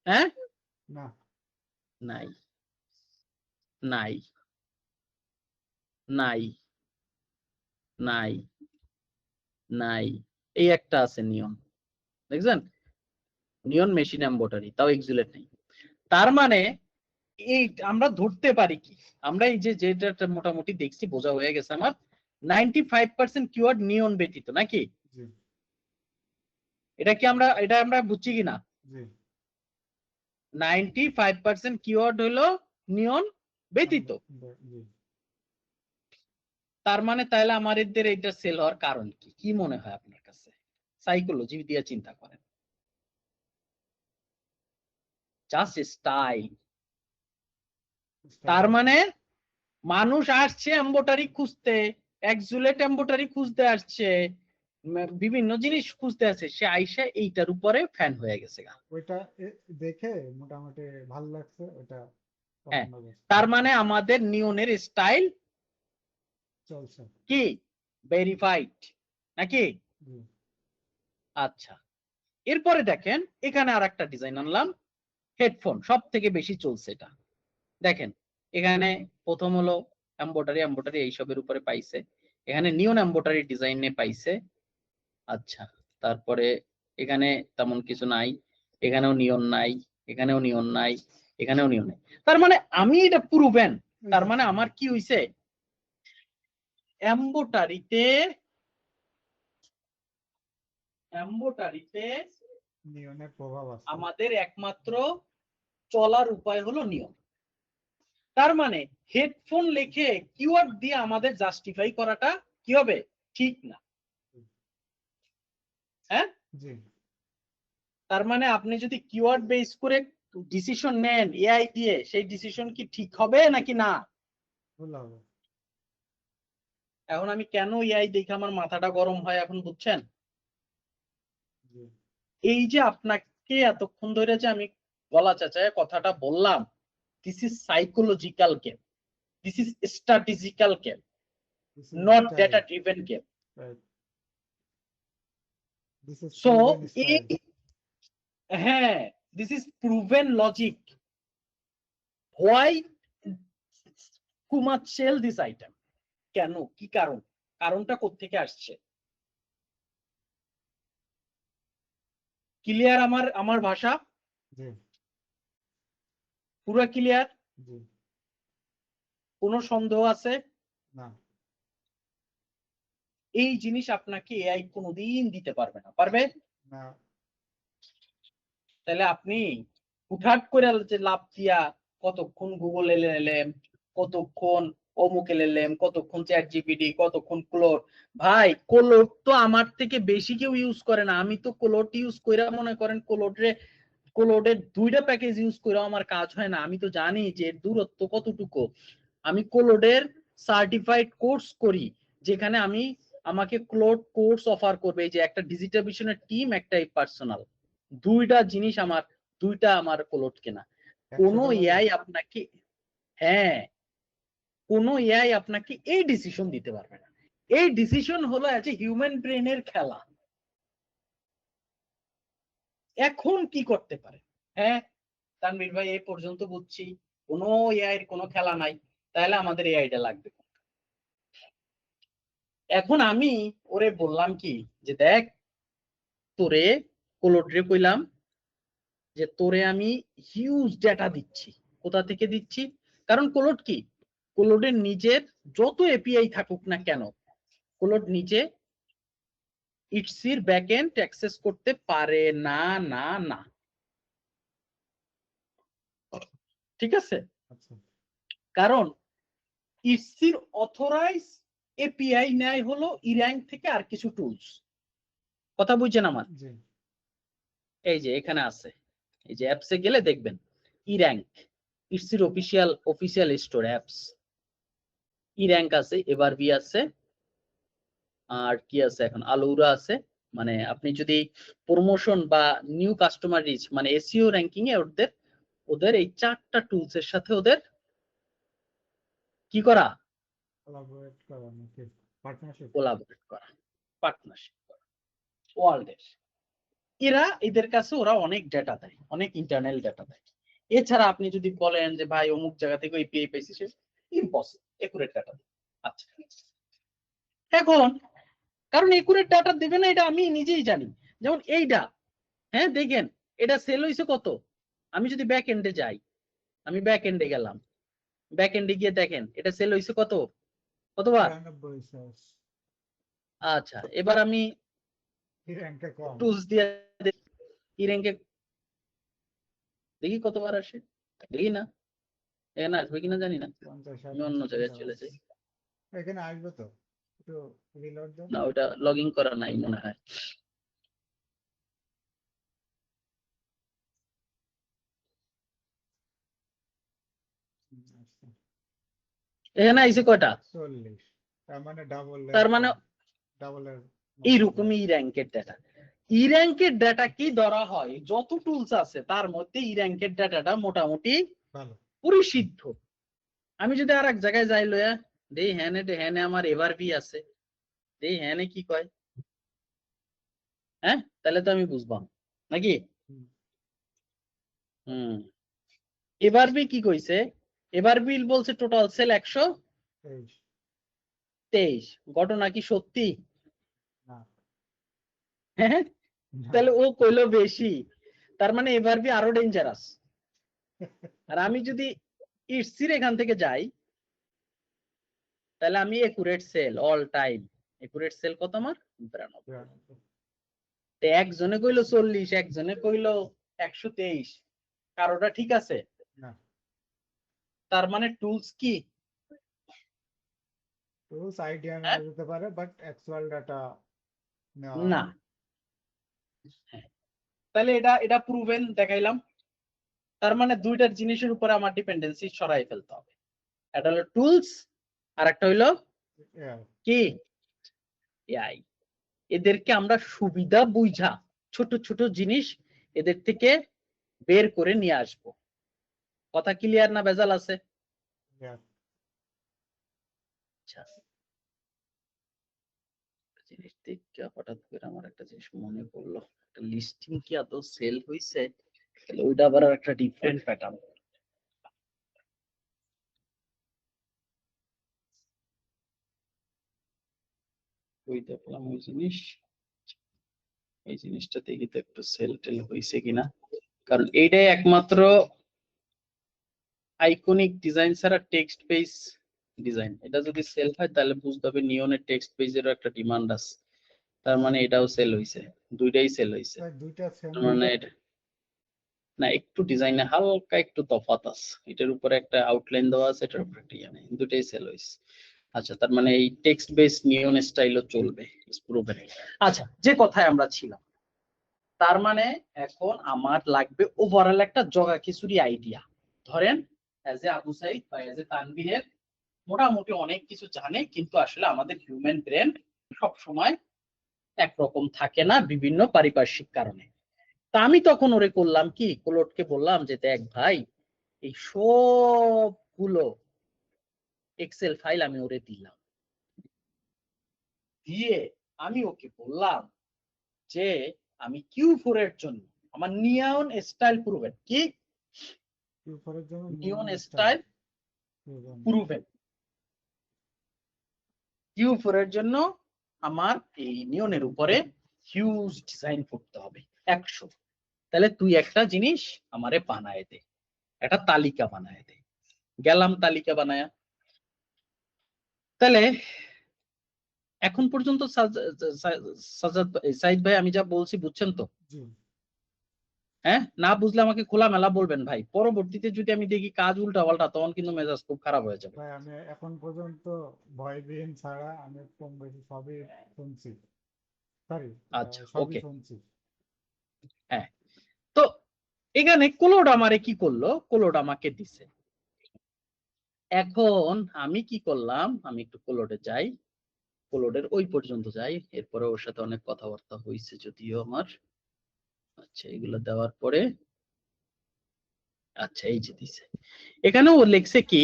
হ্যাঁ, না নাই, নাই, নাই, নাই, নাই। এই একটা আছে নিয়ন, দেখছেন? নিয়ন মেশিন এমব্রয়ডারি, তাও এক্সুলেট নেই। তার মানে এই আমরা ধরতে পারি কি, আমরা এই যে যেটা মোটামুটি দেখছি বোঝা হয়ে গেছে আমার, 95% কিওয়ার্ড নিয়ন ব্যতীত নাকি? জি এটা আমরা বুঝছি কিনা? জি 95% কিওয়ার্ড হলো নিয়ন ব্যতীত। জি। তার মানে তাহলে আমাদের এটা সেল হওয়ার কারণ কি কি মনে হয় আপনার কাছে? সাইকোলজি দিয়ে চিন্তা করেন। Just style. তার মানে মানুষ আসছে এমব্রয়ডারি খুঁজতে, এক্সুলেট এমব্রয়ডারি খুঁজতে আসছে, বিভিন্ন জিনিস খুঁজতে আছে, সে আইসা এইটার উপরে ফ্যান হয়ে গেছে গা। ওইটা দেখে মোটামুটি ভালো লাগছে, ওটা হ্যাঁ, পছন্দ করছে, তার মানে আমাদের নিয়নের স্টাইল চলছে। কি ভেরিফাইড নাকি? জি আচ্ছা, এরপরে দেখেন এখানে আর একটা ডিজাইন আনলাম, হেডফোন সব থেকে বেশি চলছে এটা। দেখেন এখানে প্রথম হলো এমব্রয়ডারি এইসবের উপরে পাইছে, এখানে নিয়ন এমব্রয়ডারি ডিজাইনে পাইছে। আচ্ছা, তারপরে এখানে তেমন কিছু নাই, এখানেও নিয়ন নাই, এখানেও নিয়ন নাই, এখানেও নিয়ন নাই। তার মানে আমি এটা প্রুভেন। ওই তার যে মানে আমার কি হইছে, এমব্রয়ডারিতে নিয়নের প্রভাব আছে। আমাদের একমাত্র চলার উপায় হলো নিয়ন। তার মানে হেডফোন লিখে কিওয়ার্ড দিয়ে আমাদের জাস্টিফাই করাটা কি হবে, ঠিক না। হ্যাঁ, জি তার মানে আপনি যদি কিওয়ার্ড বেস করে ডিসিশন নেন এআই দিয়ে, সেই ডিসিশন কি ঠিক হবে নাকি না? ভুল হবে। এখন আমি কেন এআই দেখে আমার মাথাটা গরম হয় এখন বুঝছেন? জি এই যে আপনাকে এতক্ষণ ধরে যে আমি গলা চেঁচায় কথাটা বললাম, this is psychological game, this is strategical game, this is not style, data driven game. Right, this is so proven style. হ্যাঁ, this is proven logic. Why Kumar sell this item? কেন, কি কারণ, কারণটা কোত্থেকে আসছে? ক্লিয়ার আমার ভাষা? জি পুরো ক্লিয়ার? জি কোনো সন্দেহ আছে? না এই জিনিস আপনাকে এআই কোনোদিন দিতে পারবে না, পারবে? না তাহলে আপনি হুটহাট করে যে লাভ দিয়া কতক্ষণ গুগল এলএলএম, কতক্ষণ অমুক এলএলএম, কতক্ষণ চ্যাট জিপিটি, কতক্ষণ ক্লোড। ভাই ক্লোড তো আমার থেকে বেশি কেউ ইউজ করে না, আমি তো ক্লোড ইউজ কইরা মনে করেন ক্লোডের 2টা প্যাকেজ ইউজ কইরা আমার কাজ হয় না। আমি তো জানি যে এর দূরত্ব কতটুকু। আমি ক্লোডের সার্টিফাইড কোর্স করি, যেখানে আমাকে ক্লোড কোর্স অফার করবে, এই যে একটা ডিজিটাল ভিশনের টিম, একটা পার্সোনাল, দুইটা আমার ক্লোড কেনা। কোনো $100 এআই আপনাকে, হ্যাঁ, কোনো এআই আপনাকে এই ডিসিশন দিতে পারবে না। এই ডিসিশন হলো এজ এ হিউম্যান ব্রেনের খেলা। এখন কি করতে পারে? হ্যাঁ তানভীর ভাই, এই পর্যন্ত বুঝছি কোনো এআই এর কোনো খেলা নাই, তাহলে আমাদের এআইটা লাগবে। এখন আমি ওরে বললাম কি, যে দেখ, তোরে কোলোড্রে কইলাম যে তোরে আমি হিউজ ডেটা দিচ্ছি। কোথা থেকে দিচ্ছি? কারণ কোলোড কি, কোলোডের নিজের যত এপিআই থাকুক না কেন, কোলোড নিজে ইটসির ব্যাকএন্ড অ্যাক্সেস করতে পারে না, না, না। ঠিক আছে? আচ্ছা কারণ ইটসির অথরাইজ এপিআই নেয় হলো ইর্যাঙ্ক থেকে আর কিছু টুলস। কথা বুঝছেন আমার? জি এই যে এখানে আছে, এই যে অ্যাপসে গেলে দেখবেন ইর্যাঙ্ক, ইটসির অফিসিয়াল স্টোর অ্যাপস। ইর্যাঙ্ক আছে, এভারবি আছে, আর কি আছে এখন, আলৌরা আছে। মানে আপনি যদি প্রমোশন বা নিউ কাস্টমার রিচ, মানে এসইও র্যাঙ্কিং এ ওদের এই 4টা টুলস এর সাথে ওদের কি করা, কোলাবোরেট করা নাকি পার্টনারশিপ কোলাবোরেট করা, পার্টনারশিপ করা ওয়ার্ল্ডের। এদের কাছে ওরা অনেক ডেটা দেয়, অনেক ইন্টারনাল ডেটা দেয়। এছাড়া আপনি যদি বলেন যে ভাই অমুক জায়গা থেকে এপিআই পাইছি, সে ইম্পসিবল একুরেট ডাটা। আচ্ছা, এখন কারণ একুরেট ডাটা দেবে না এটা আমি নিজেই জানি। যেমন এইটা, হ্যাঁ দেখেন এটা সেল হইছে কত। আমি যদি ব্যাক এন্ডে যাই, আমি ব্যাক এন্ডে গেলাম, ব্যাক এন্ডে গিয়ে দেখেন এটা সেল হইছে কতবার। 93 সার্চ আচ্ছা, এবার আমি এই র্যাঙ্কে কম টুলস দিয়ে দেখি, ই র্যাঙ্কে দেখি কতবার আসে, দেখি না, এখানে আসবে কিনা জানি না, 50 আমি 60 অন্য 80 জায়গায় চলে সার্চ যাই। এখানে আসবে তো একটু রিলোড দাও না ওটা লগ ইন করা নাই মনে হয়। আচ্ছা এখানে আইছে কয়টা? 40 তার মানে ডাবল এর তার মানে কম ডাবল এর মতো কম এইরকমই ই র্যাঙ্কের ডাটা। ই র্যাঙ্কের ডাটা কি ধরা হয়, যত টুলস আছে তার মধ্যে ই র্যাঙ্কের ডাটাটা মোটামুটি ভালো পরিসিদ্ধ। আমি যদি আর এক জায়গায় যাই লয়া দেই, হ্যানে আমার এভার বি আছে, দেই হ্যানে কি কয়, হ্যাঁ তাহলে তো আমি বুঝবাম নাকি। হুম, হুম, এভার বি কি কইছে, এভার বিল বলছে টোটাল সেল 123। 23 ঘটনা কি সত্যি? না হ্যাঁ, না তাহলে ও কইলো বেশি, তার মানে এভার বি আরো ডেঞ্জারাস। আর আমি যদি ইটসির এখান থেকে যাই, তাহলে আমি accurate sale all time, accurate sale কত আমার 92। 92 তো একজনে কইলো 40, একজনে কইলো 123, কারোটা ঠিক আছে। না তার মানে টুলস কি, টুলস আইডিয়া হ্যাঁ? নেওয়া যেতে পারে বাট অ্যাকচুয়াল ডাটা নেওয়া না, হ্যাঁ। তাহলে এটা প্রুভেন দেখাইলাম। তার মানে দুইটার জিনিসের উপরে আমার ডিপেন্ডেন্সি সরাই ফেলতে হবে, একটা হলো টুলস আর একটা হইলো yeah, কি, এআই। এদেরকে আমরা সুবিধা বুঝা ছোট ছোট জিনিস এদের থেকে বের করে নিয়ে আসব। কথা ক্লিয়ার না ভেজাল আছে? yeah. আচ্ছা, জিনিস দেখে হঠাৎ করে আমার একটা জিনিস মনে পড়লো, একটা লিস্টিং কি আদৌ সেল হইছে, তাহলে ওইটা আবার একটা ডিফারেন্ট প্যাটার্ন। ওই দেখলাম ওই জিনিস, এই জিনিসটা দেখি তো একটু সেল টেল হয়েছে কিনা, কারণ এইটাই একমাত্র আইকনিক ডিজাইন ছাড়া টেক্সট পেজ ডিজাইন। এটা যদি সেল হয় তাহলে বুঝতে হবে নিয়নের টেক্সট পেজেরও একটা ডিমান্ড আছে, তার মানে এটাও সেল হয়েছে, দুইটাই সেল হয়েছে। প্রায় দুইটা সেম। তার মানে না, একটু ডিজাইনে হালকা একটু তফাৎ আছে, এটার উপরে একটা আউটলাইন দেওয়া আছে, এটার উপরে একটা ইয়ে নেই, দুটাই সেল হয়েছে। আচ্ছা, তার মানে এই টেক্সট বেস নিয়ন স্টাইলও চলবে, প্রুভেন। আচ্ছা, যে কথায় আমরা ছিলাম, তার মানে এখন আমার লাগবে ওভারঅল একটা জগা খিচুড়ি আইডিয়া। ধরেন এজ এ আবু সাইদ বা এজ এ তানভীরের মোটামুটি অনেক কিছু জানে, কিন্তু আসলে আমাদের হিউম্যান ব্রেন সব সময় একরকম থাকে না বিভিন্ন পারিপার্শ্বিক কারণে। তা আমি তখন ওরে করলাম কি, কোলটকে বললাম যে দেখ ভাই, এই সবগুলো এক্সেল ফাইল আমি ওরে দিলাম, দিয়ে আমি ওকে বললাম যে আমি Q4 এর জন্য আমার নিয়ন স্টাইল প্রুভেন, কি Q4 এর জন্য নিয়ন নিয়ন স্টাইল স্টাইল প্রুভেন, Q4 এর জন্য আমার এই নিয়নের উপরে হিউজ ডিজাইন করতে হবে 100। তাহলে তুই একটা জিনিস আমারে বানায় দে, একটা তালিকা বানায় দে। গেলাম তালিকা বানায়া। তাহলে এখন পর্যন্ত সাইদ ভাই আমি যা বলছি বুঝছেন তো? জি হ্যাঁ, না বুঝলে আমাকে খোলামেলা বলবেন ভাই, পরবর্তীতে যদি আমি দেখি কাজ উল্টা পাল্টা তখন কিন্তু মেজাজ খুব খারাপ হয়ে যাবে। ভাই, আমি এখন পর্যন্ত ভয়বিহীন ছাড়া আমি কম বেশি সবই শুনছি, সরি আচ্ছা, সবই ওকে। শুনছি। হ্যাঁ, তো এখানে কোলোড আমারে কি করলো, কোলোড আমাকে দিছে। এখন আমি কি করলাম, আমি একটু কোলোডে যাই, কোলোডের ওই পর্যন্ত যাই, এরপরে ওর সাথে অনেক কথাবার্তা হয়েছে যদিও আমার। আচ্ছা, এগুলো দেওয়ার পরে আচ্ছা এই যে দিছে, এখানে ও লিখছে কি,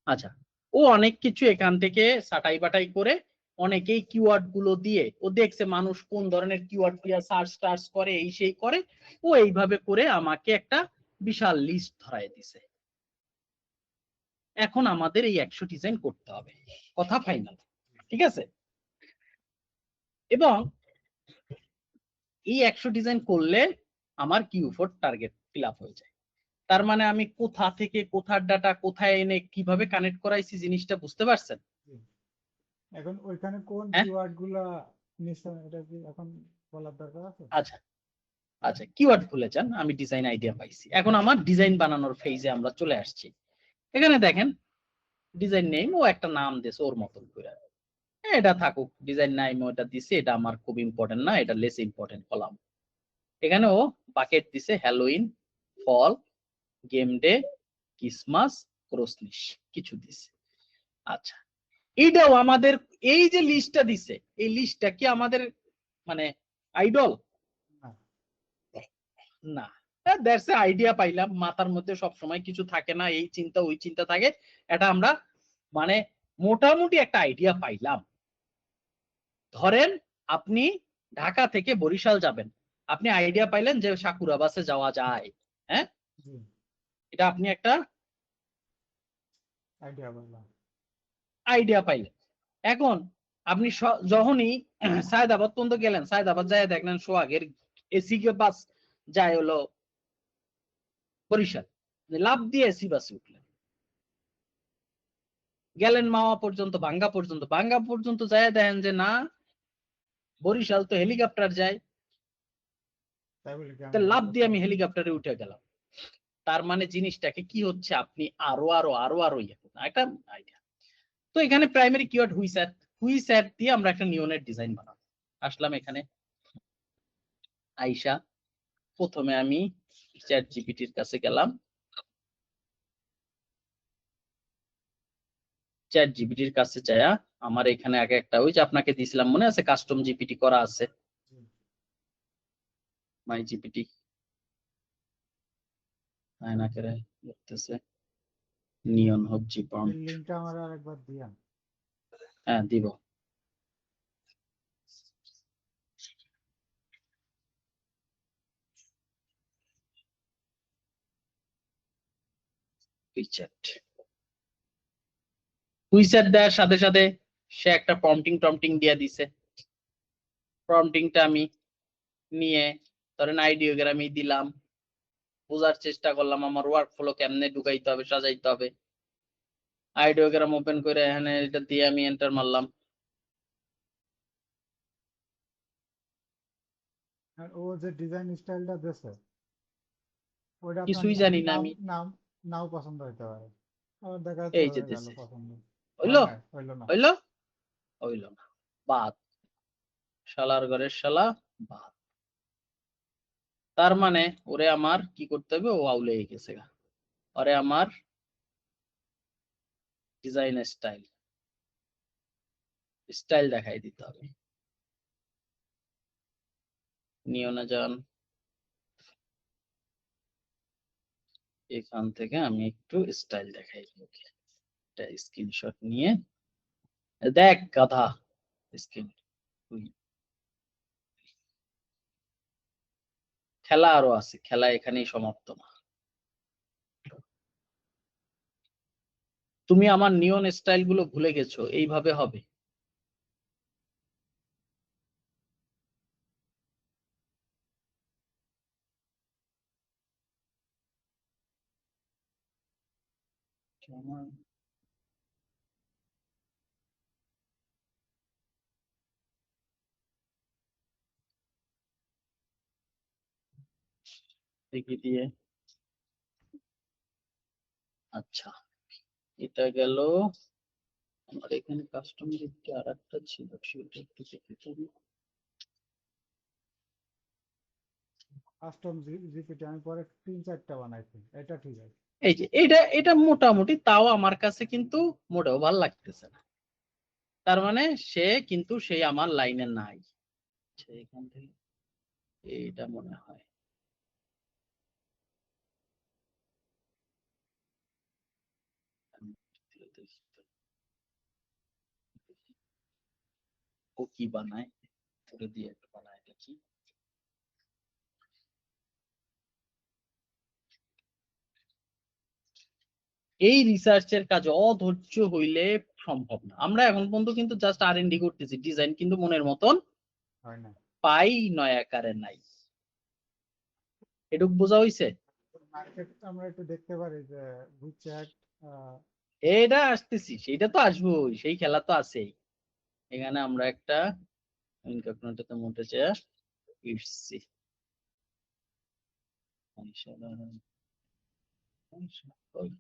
আচ্ছা ও অনেক কিছু এখান থেকে ছাটাই বাটাই করে অনেকেই কিওয়ার্ড গুলো দিয়ে ও দেখছে মানুষ কোন ধরনের কিওয়ার্ড দিয়ে সার্চ টার্চ করে, এই সেই করে, ও এইভাবে করে আমাকে একটা বিশাল লিস্ট ধরায় দিছে। এখন আমাদের এই 100 ডিজাইন করতে হবে, কথা ফাইনাল, ঠিক আছে? এবং এই 100 ডিজাইন করলে আমার Q4 টার্গেট ফিল আপ হয়ে যায়। তার মানে আমি কোথা থেকে কোথার ডাটা কোথায় এনে কিভাবে কানেক্ট করাইছি, জিনিসটা বুঝতে পারছেন? জি। এখন ওইখানে কোন হ্যাঁ, কিওয়ার্ড গুলা নিশ্চয় এটা কি এখন বলার দরকার আছে? আচ্ছা আচ্ছা, কিওয়ার্ড ভুলে যান, আমি ডিজাইন আইডিয়া পাইছি। এখন আমার ডিজাইন বানানোর ফেজে আমরা চলে আসছি। এখানে দেখেন ডিজাইন নেম, ও একটা নাম দিয়েছে ওর মতন করে, এটা থাকুক, ডিজাইন নাম ওটা দিছে, এটা আমার খুব ইম্পর্টেন্ট না, এটা লেস ইম্পর্টেন্ট কলাম। এখানে ও বাকেট দিছে হ্যালোইন, ফল, গেম ডে, ক্রিসমাস, ক্রসনিশ কিছু দিছে। আচ্ছা, এইটাও আমাদের, এই যে লিস্টটা দিছে, এই লিস্টটা কি আমাদের মানে আইডল না, না? দ্যাটস এ আইডিয়া পাইলাম, মাথার মধ্যে সব সময় কিছু থাকে না, এই চিন্তা ওই চিন্তা থাকে, এটা আমরা মানে মোটামুটি একটা আইডিয়া পাইলাম। ধরেন আপনি ঢাকা থেকে বরিশাল যাবেন, আপনি আইডিয়া পাইলেন যে সাকুরা বাসে যাওয়া যায়, হ্যাঁ, জি এটা আপনি একটা আইডিয়া বললাম। আইডিয়া পাইলেন। এখন আপনি যখনই সায়দাবাদ পর্যন্ত গেলেন, সায়দাবাদ যায় দেখলেন সোহাগের এসি বাস যায় হলো বরিশাল, লাভ দিয়ে এসি বাসে উঠলেন, গেলেন মাওয়া পর্যন্ত, ভাঙ্গা পর্যন্ত, ভাঙ্গা পর্যন্ত যায় দেখেন যে না, বরিশাল তো হেলিকপ্টার যায়, তাই বলে কি তা আমি লাভ দিয়ে আমি হেলিকপ্টার? হেলিকপ্টারে উঠে গেলাম। তার মানে জিনিসটাকে কি হচ্ছে, আপনি আরো আরো আরো আরো ইয়ে করুন, একটা আইডিয়া। তো এখানে প্রাইমারি কিওয়ার্ড হুইস্যাট দিয়ে আমরা একটা নিয়নের ডিজাইন বানাবো। আসলাম এখানে, আইসা প্রথমে আমি চ্যাট জিপিটির কাছে গেলাম, চ্যাট জিপিটির কাছে যায়া আমার এখানে আগে একটা ওই যে আপনাকে দিয়েছিলাম মনে আছে, কাস্টম জিপিটি করা আছে, মাই জিপিটি না করে দেখতেছে নিয়ন হব জি এই প্রম্পট। লিংকটা আমার আরেকবার দিয়ান। হ্যাঁ দিব। উইচ্যাট দেওয়ার সাথে সাথে সে একটা প্রম্পটিং দিয়ে দিছে। প্রম্পটিংটা আমি নিয়ে ধরেন আইডিওগ্রামই দিলাম, বোঝার চেষ্টা করলাম আমার ওয়ার্ক ফ্লো কেমনে ঢুকাইতে হবে, সাজাইতে হবে। আইডিওগ্রাম ওপেন করে এখানে এটা দিয়ে আমি এন্টার মারলাম। আর ও যে ডিজাইন স্টাইলটা দিয়েছে ওটা আপনার কিছুই জানি না আমি। নাম নাও পছন্দ হইতে পারে, আবার দেখা এই যাচ্ছে যে হয়ে গেল দিছে, পছন্দ। হইলো হইলো না। হইলো হইলো না, বাদ। শালার ঘরের শালা, বাদ। তার মানে ওরে আমার কি করতে হবে, ও আউলে গেছে গা। ওরে আমার ডিজাইন স্টাইল দেখাই দিতে হবে। নিও না যান, এখান থেকে আমি একটু স্টাইল দেখাই দিই। এটা স্ক্রিনশট নিয়ে দেখ গাধা, স্ক্রিন। খেলা আরো আছে, খেলা এখানেই সমাপ্ত না। তুমি আমার নিয়ন স্টাইল গুলো ভুলে গেছো, এইভাবে হবে? দেখি দিয়ে, আচ্ছা এটা গেল। আমার এখানে কাস্টম দিকটা আর একটা ছিল, সেটা একটু দেখতে হবে। কাস্টম জিপিটি আমি পরে 3-4টা বানাইছি, এটা ঠিক আছে। এই যে এটা মোটামুটি, তাও আমার কাছে কিন্তু মোটেও ভালো লাগতেছে না। তার মানে সে কিন্তু সেই আমার লাইনে নাই। আচ্ছা, এখান থেকে এইটা মনে হয় ও কি বানায়, ওটা দিয়ে একটা বানায় দেখি। এই রিসার্চের কাজ অধৈর্য হইলে সম্ভব না। আমরা এখন পর্যন্ত কিন্তু জাস্ট আর&ডি করতেছি, ডিজাইন কিন্তু মনের মতন হয় না। পাই নয় আকারে নাই। এটুক বোঝা হইছে? মার্কেট আমরা একটু দেখতে পারি যে উইচ্যাট এটা আসতেছি, সেইটা তো আসবোই, সেই খেলা তো আছেই। এখানে আমরা একটা ইনকগনিটোতে মোটে যা ইটসি হলো।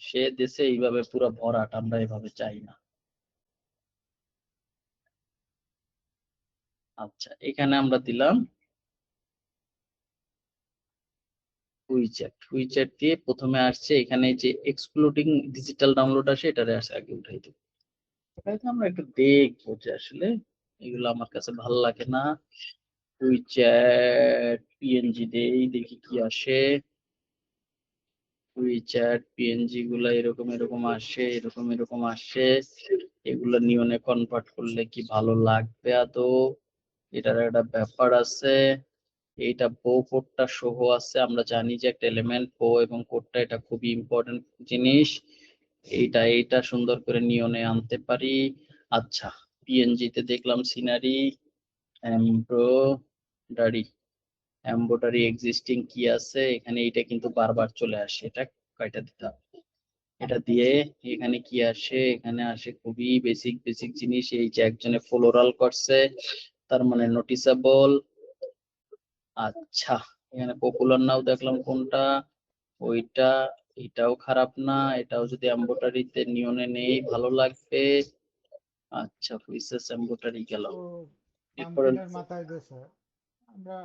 সে দেশে এইভাবে পুরো ভরাট, আমরা এভাবে চাই না। আচ্ছা, এখানে আমরা দিলাম উইচ্যাট দিয়ে প্রথমে আসছে এখানে যে এক্সক্লুডিং ডিজিটাল ডাউনলোড আসে, এটারে আসে আগে উঠাই দেব। এটাকে আমরা একটু দেখবো যে আসলে এগুলো আমার কাছে ভালো লাগে না। উইচ্যাট পিএনজি দেই, দেখি কি আসে। উইচ্যাট পিএনজি গুলা এরকম আসে, এরকম আসে। এগুলো নিয়নে কনভার্ট করলে কি ভালো লাগবে আদৌ? এটার একটা ব্যাপার আছে। এইটা বো কোডটা সহ আছে, আমরা জানি যে একটা এলিমেন্ট বো এবং কোডটা এটা খুবই ইম্পর্টেন্ট জিনিস। এইটা সুন্দর করে নিয়নে আনতে পারি। আচ্ছা, পিএনজি তে দেখলাম সিনারি, এমব্রয়ডারি এক্সিস্টিং কি আছে এখানে, এটা কিন্তু বারবার চলে আসে। এটা কয়টা দিতে হবে, এটা দিয়ে এখানে কি আসে, এখানে আসে খুবই বেসিক জিনিস। এই যে একজনে ফ্লোরাল করছে, তার মানে নোটিসেবল। আচ্ছা, এখানে পপুলার নাও দেখলাম কোনটা, ওইটা। এটাও খারাপ না, এটাও যদি এমব্রয়ডারিতে নিয়নে নেই ভালো লাগবে। আচ্ছা, হুইসেস এমব্রয়ডারি গেল। ও এরপরে পাম্পকিনের মাথায় দিয়েছে। আমরা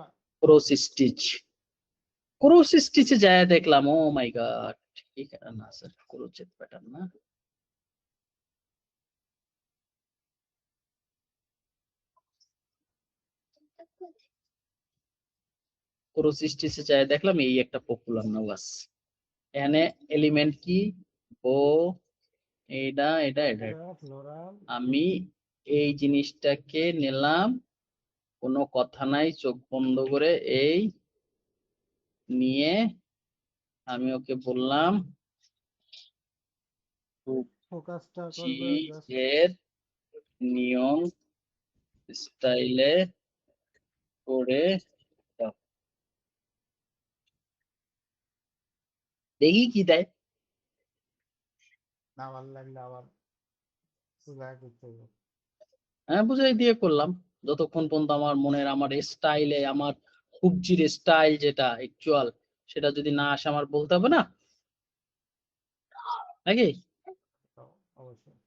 ক্রস স্টিচে যায় দেখলাম, ও মাই গড, এখানে না স্যার, ক্রোচেট প্যাটার্ন না। ক্রস স্টিচে যায় দেখলাম এই একটা পপুলার নাও আছে। এখানে এলিমেন্ট কি, ও এটা ফ্লোরাল আমি এই জিনিসটাকে নিলাম, কোনো কথা নাই, চোখ বন্ধ করে এই নিয়ে আমি ওকে বললাম ফোকাসটা জি করবে জাস্ট এর নিয়ম স্টাইলে করে দাও। দেখি কি দেয়। না ভালো লাগলে আবার সুজায় করতে হবে। হ্যাঁ বুঝাই দিয়ে করলাম, যতক্ষণ পর্যন্ত আমার মনের আমার স্টাইলে আমার কুবজির স্টাইল যেটা অ্যাকচুয়াল সেটা যদি না আসে আমার বলতে হবে না নাকি? তো অবশ্যই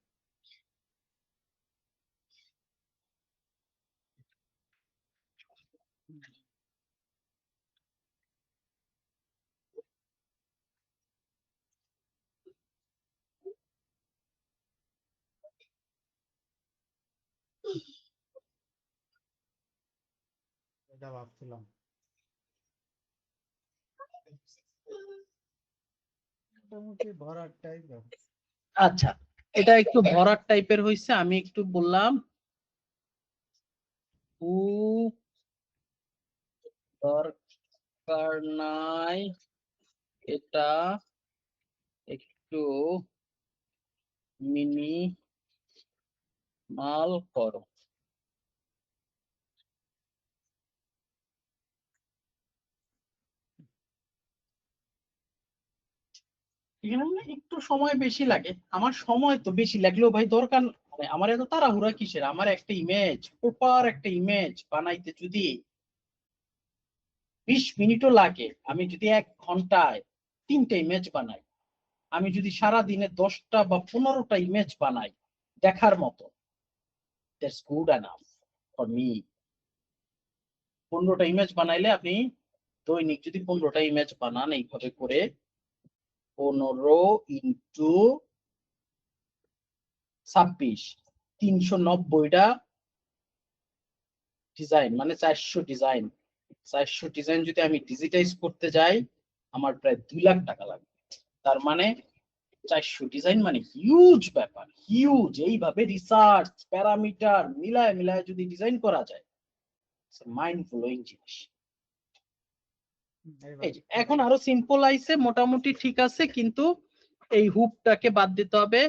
এটা ভাবছিলাম। মোটামুটি ভরার টাইপ। আচ্ছা, এটা একটু ভরাট টাইপের হয়েছে, আমি একটু বললাম উ দরকার নাই, এটা একটু মিনিমাল করো। এখানে না একটু সময় বেশি লাগে, আমার সময় তো বেশি লাগলেও ভাই দরকার মানে আমার এত তাড়াহুড়া কিসের? আমার একটা ইমেজ, প্রপার একটা ইমেজ বানাইতে যদি 20 মিনিটও লাগে, আমি যদি 1 ঘন্টায় 3টে ইমেজ বানাই, আমি যদি সারা দিনে 10টা বা 15টা ইমেজ বানাই দেখার মতো, that's good enough for me. 15টা ইমেজ বানাইলে আপনি দৈনিক যদি 15টা ইমেজ বানান এইভাবে করে 15 ইন্টু 26, 390টা ডিজাইন মানে 400 ডিজাইন। 400 ডিজাইন যদি আমি ডিজিটাইজ করতে যাই আমার প্রায় 2 লাখ টাকা লাগবে। তার মানে 400 ডিজাইন মানে হিউজ ব্যাপার, হিউজ। এইভাবে রিসার্চ প্যারামিটার মিলায় মিলায় যদি ডিজাইন করা যায়, মাইন্ড ব্লোয়িং জিনিস। এই যে এখন আরো সিম্পল আইছে, মোটামুটি ঠিক আছে, কিন্তু এই হুপটাকে বাদ দিতে হবে।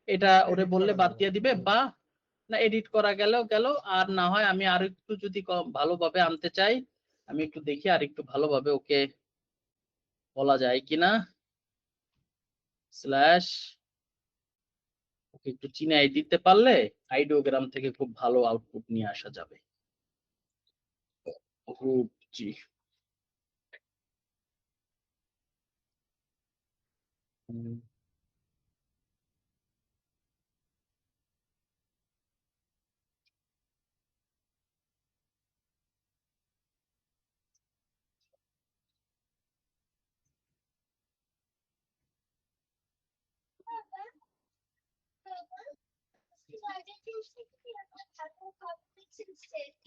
এটা ওরে বললে বাদ দিয়ে দিবে, বা না এডিট করা গেলেও গেল, আর না হয় আমি আর একটু যদি ভালোভাবে আনতে চাই, আমি একটু দেখি আর একটু ভালোভাবে ওকে বলা যায় কিনা। স্ল্যাশ ওকে একটু চিনাই দিতে পারলে আইডিওগ্রাম থেকে খুব ভালো আউটপুট নিয়ে আসা যাবে। হুপ জি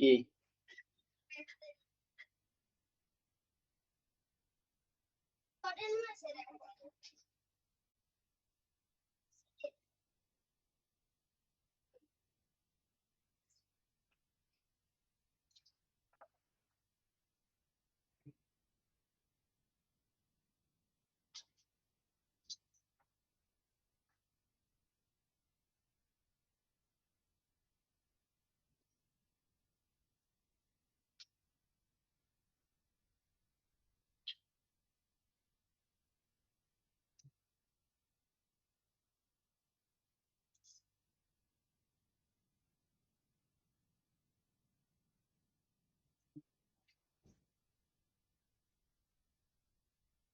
কি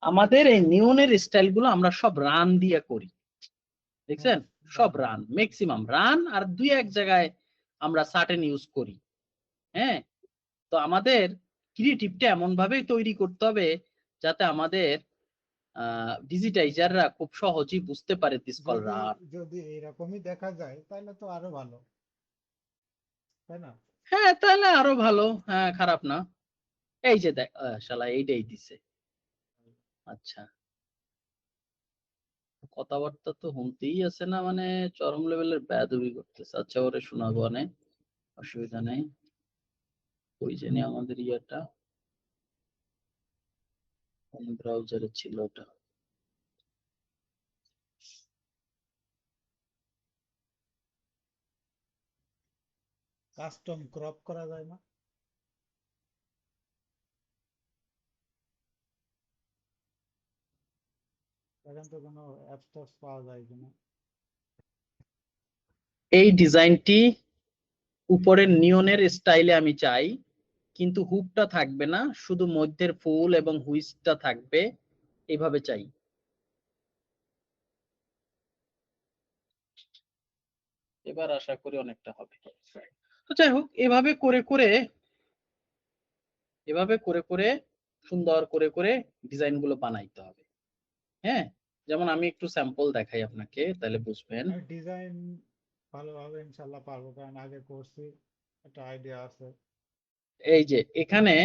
আমাদের এই নিয়নের স্টাইল গুলো আমরা সব রান দিয়ে করি, দেখছেন? সব রান, ম্যাক্সিমাম রান, আর 2-1 জায়গায় আমরা সার্টেন ইউজ করি। হ্যাঁ, তো আমাদের ক্রিয়েটিভটা এমন ভাবে তৈরি করতে হবে যাতে আমাদের ডিজিটাইজাররা খুব সহজেই বুঝতে পারে দিস কল যদি রান। যদি এইরকমই দেখা যায় তাহলে তো আরো ভালো, তাই না? হ্যাঁ তাহলে আরো ভালো, হ্যাঁ খারাপ না। এই যে দেখ শালা এইটাই দিছে। আচ্ছা, কথাবার্তা তো শুনতেই আছে না, মানে চরম লেভেলের বেয়াদবি করতেছে। আচ্ছা ওরে শোনাবো, অনেক অসুবিধা নেই। ওই জন্য আমাদের ইয়েটা কোন ব্রাউজারে ছিল ওটা? কাস্টম ক্রপ করা যায় না? এখন তো কোনো অ্যাপস পাওয়া যায় কিনা? এই ডিজাইনটি উপরের নিয়নের স্টাইলে আমি চাই, কিন্তু হুপটা থাকবে না, শুধু মধ্যের ফুল এবং হুইসটা থাকবে, এইভাবে চাই। এবার আশা করি অনেকটা হবে। তো যাই হোক, এভাবে করে সুন্দর করে ডিজাইন গুলো বানাইতে হবে। হ্যাঁ, যেমন আমি একটু স্যাম্পল দেখাই আপনাকে, তাহলে বুঝবেন। ডিজাইন ভালোভাবে ইনশাল্লাহ পারবো, কারণ আগে করছি, একটা আইডিয়া আছে। এই যে এখানে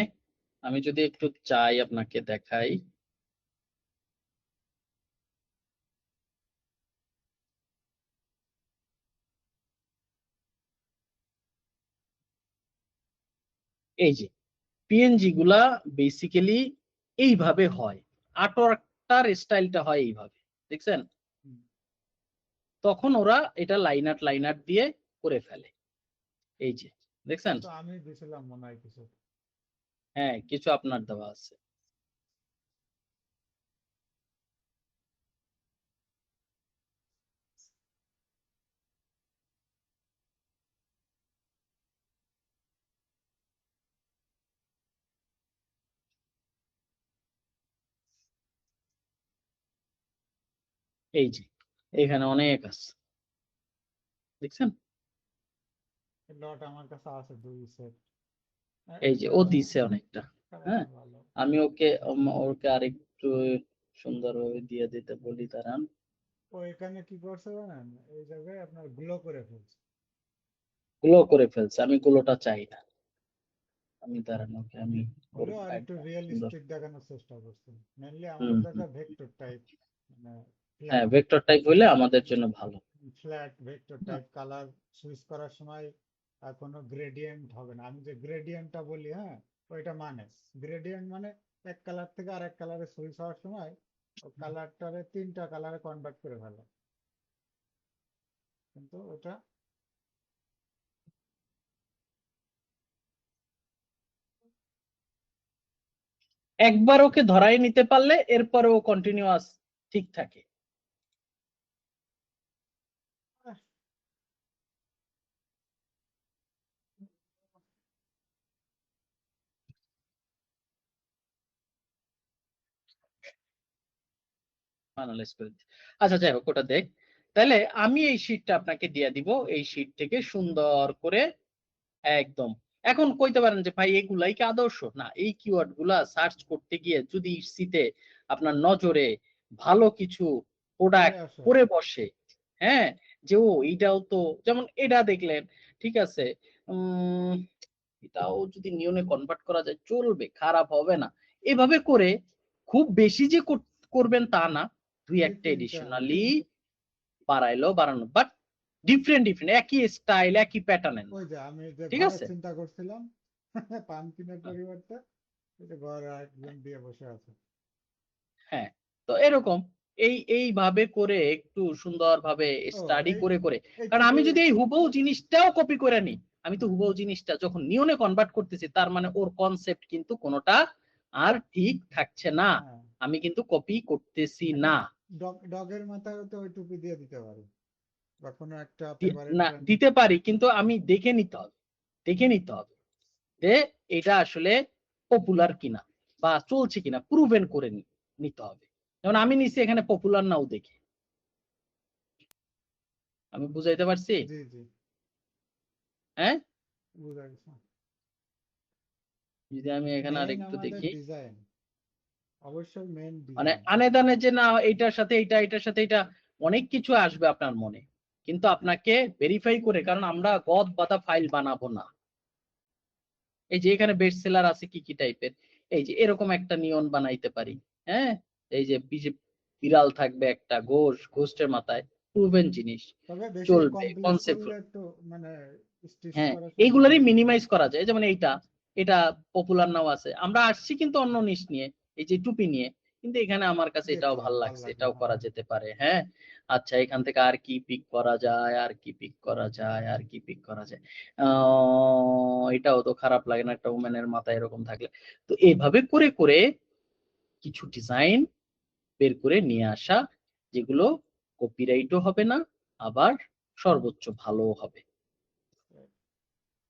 আমি যদি একটু চাই আপনাকে দেখাই, এই যে পিএনজি গুলা বেসিক্যালি এইভাবে হয়, আর্টওয়ার্কটার স্টাইলটা হয় এইভাবে, দেখছেন? হুম। তখন ওরা এটা লাইন আর্ট দিয়ে করে ফেলে, এই যে দেখছেন? তো আমি দিছিলাম মনে হয় কিছু। হ্যাঁ, কিছু আপনার দেওয়া আছে। এই যে এখানে অনেক আছে, দেখছেন? লট আমার কাছে আছে 2 সেট। এই যে ও দিছে অনেকটা। হ্যাঁ, ভালো। আমি ওকে আরেকটু সুন্দরভাবে দিয়ে দিতে বলি, দাঁড়ান। ও এখানে কি করছে জানেন, এই জায়গায় আপনার গ্লো করে ফেলছে। গ্লো করে ফেলছে, আমি গ্লোটা চাই না। আমি দাঁড়ান, ওকে আমি হলেও করবো আর একটু একদম সুন্দর। রিয়েলিস্টিক দেখানোর চেষ্টা করছে। মেনলি হুম আমাদের হুম। দরকার ভেক্টর টাইপ, মানে হ্যাঁ, ফ্ল্যাট ভেক্টর টাইপ হইলে আমাদের জন্য ভালো। ভেক্টর না, টাইপ কালার সুইচ করার সময় আর কোনো গ্রেডিয়েন্ট হবে না। আমি যে গ্রেডিয়েন্টটা বলি, হ্যাঁ, ওইটা মানে গ্রেডিয়েন্ট মানে এক কালার থেকে আরেক কালারে সুইচ হওয়ার সময় ও কালারটারে 3টা কালারে কনভার্ট করে ফেলে, কিন্তু ওটা একবার ওকে ধরাই নিতে পারলে এরপরে ও কন্টিনিউয়াস ঠিক থাকে। ফাইনালাইজ করে দিই। আচ্ছা, যাই হোক, ওটা দেখ। তাহলে আমি এই শীটটা আপনাকে দিয়ে দিব, এই শীট থেকে সুন্দর করে একদম। এখন কইতে পারেন যে ভাই এগুলাই কি আদর্শ? না, এই কিওয়ার্ড গুলা সার্চ করতে গিয়ে যদি ইসিতে আপনার নজরে ভালো কিছু চলে প্রোডাক্ট আসে। পরে বসে, হ্যাঁ, যে ও এইটাও তো, যেমন এটা দেখলেন, ঠিক আছে, উম এটাও যদি নিয়নে কনভার্ট করা যায় চলবে, খারাপ হবে না। এভাবে করে খুব বেশি যে করবেন তা না, দুই দুই একটা তিনটা এডিশনালি বাড়াইলো বাড়ানো, বাট ডিফারেন্ট একই স্টাইল একই প্যাটার্নের না, ওই যে আমি যে ঠিক ঘরের আছে? চিন্তা করছিলাম, পাম্পকিনের পরিবর্তে ওই যে ঘরে একজন দিয়ে বসে আছে। হ্যাঁ, তো এরকম এইভাবে করে একটু সুন্দরভাবে ও স্টাডি এই করে, এই কারণ আমি টুপি, যদি এই হুবহু জিনিসটাও কপি করে নিই, আমি তো হুবহু জিনিসটা যখন নিয়নে কনভার্ট করতেছি, তার মানে ওর কনসেপ্ট কিন্তু কোনোটা আর ঠিক থাকছে না, হ্যাঁ, আমি কিন্তু কপি করতেছি এখন না। ডগের মাথায় তো ওই টুপি দিয়ে দিতে পারি, বা কোনো একটা ফেভারিট না, ব্র্যান্ড। দিতে পারি, কিন্তু আমি দেখে নিতে হবে যে এটা আসলে পপুলার কিনা বা চলছে কিনা, প্রুভেন করে নিতে হবে। যেমন আমি নিছি এখানে পপুলার নাও দেখে, আমি বুঝাইতে পারছি? জি জি, হ্যাঁ, বুঝা গেছে। যদি আমি এখানে আর মেইন একটু আমাদের দেখি, ডিজাইন, অবশ্যই মেইন মানে ডিজাইন। আনে দানে যে না এটার সাথে এটার সাথে এটা, অনেক কিছু আসবে আপনার মনে, কিন্তু আপনাকে ভেরিফাই করে, কারণ আমরা গদ বাঁধা ফাইল বানাবো না। এই যে এখানে বেস্ট সেলার আছে কি কি টাইপের, এই যে এরকম একটা নিয়ন বানাইতে পারি। হ্যাঁ, এই যে বিড়াল থাকবে একটা, ঘোস্টের মাথায়, প্রুভেন জিনিস, তবে বেশি চলবে কমপ্লেক্স কনসেপ্ট। করলে একটু মানে স্টিচ হ্যাঁ, করার সময় এইগুলারই প্রবলেম হয়। মিনিমাইজ করা যায়, যেমন এটা পপুলার নাও আছে, আমরা আসছি কিন্তু অন্য নিশ নিয়ে, এই যে টুপি নিয়ে, কিন্তু এখানে আমার কাছে এটাও দেখলাম ভালো ভাল লাগছে, লাগলো, এটাও করা হ্যাঁ। যেতে পারে। হ্যাঁ, আচ্ছা, এখান থেকে আর কি পিক করা যায়, আর কি পিক করা যায়, আর কি পিক করা যায়। এটাও তো খারাপ লাগে না একটা উমেনের মাথায় এরকম থাকলে। তো এইভাবে করে করে কিছু ডিজাইন বের করে নিয়ে আসা, যেগুলো কপিরাইটও হবে না, আবার সর্বোচ্চ ভালোও হবে।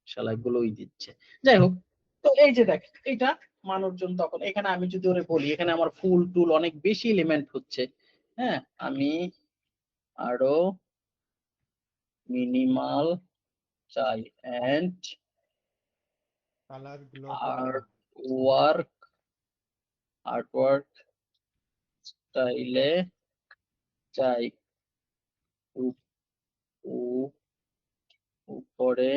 শালা গুলোই দিচ্ছে। যাই হোক, তো এই যে দেখ, এটা মানুষজন তখন এখানে আমি যদি ওরে বলি এখানে আমার ফুল টুল অনেক বেশি এলিমেন্ট হচ্ছে, হ্যাঁ, আমি আরো মিনিমাল চাই এন্ড কালার গ্লো করো না। ওয়ার্ক আর্টওয়ার্ক স্টাইলে চাই উপ- উপরে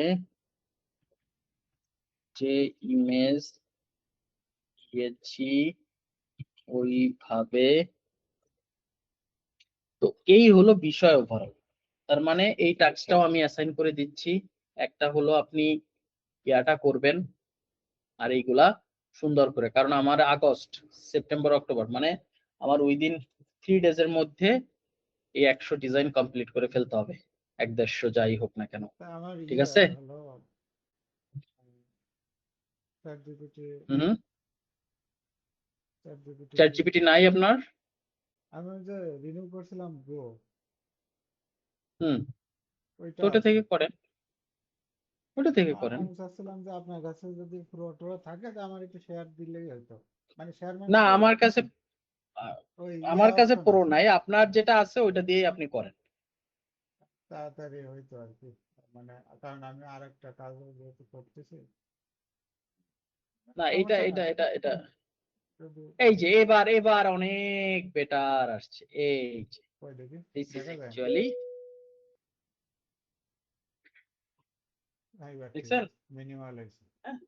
যে ইমেজ দিয়েছি ওইভাবে। তো এই হলো বিষয় ওভারঅল। তার মানে এই টাস্কটাও আমি অ্যাসাইন করে দিচ্ছি। একটা হলো আপনি ইয়াটা করবেন, আর এইগুলা সুন্দর করে, কারণ আমার আগস্ট সেপ্টেম্বর অক্টোবর মানে আমার উইদিন 3 days এর মধ্যে এই 100 ডিজাইন কমপ্লিট করে ফেলতে হবে, 150 যাই হোক না কেন। তা আমার ঠিক আছে? হলো চ্যাট জিপিটি হুম। চ্যাট জিপিটি চ্যাট জিপিটি নাই আপনার? আমি ওই যে রিনিউ করছিলাম গো, হুম। তো ওইটা ওটা আছে। থেকে করেন, ওটা থেকে করেন। আমি চাচ্ছিলাম যে আপনার কাছে যদি পুরো টোরো থাকে তা আমার একটু শেয়ার দিলেই হতো, মানে শেয়ার মানে না, কি আমার কাছে আহ, ওই আমার কাছে অপশন প্রো আছে, নাই, আপনার যেটা আছে ওইটা দিয়েই আপনি করেন। তাড়াতাড়ি হইতো আর কি। মানে কারণ আমি আর একটা কাজ যেহেতু করতেছি, না, এটা সমস্যা এটা নাই এটা এটা যদি। এই যে এবার এবার অনেক বেটার আসছে। এই যে ওই দেখি, দিস ইজ দেখা যায় না। অ্যাকচুয়ালি, এইবার ঠিক দেখছেন? আছে, মিনিমাল হয়েছে। হ্যাঁ,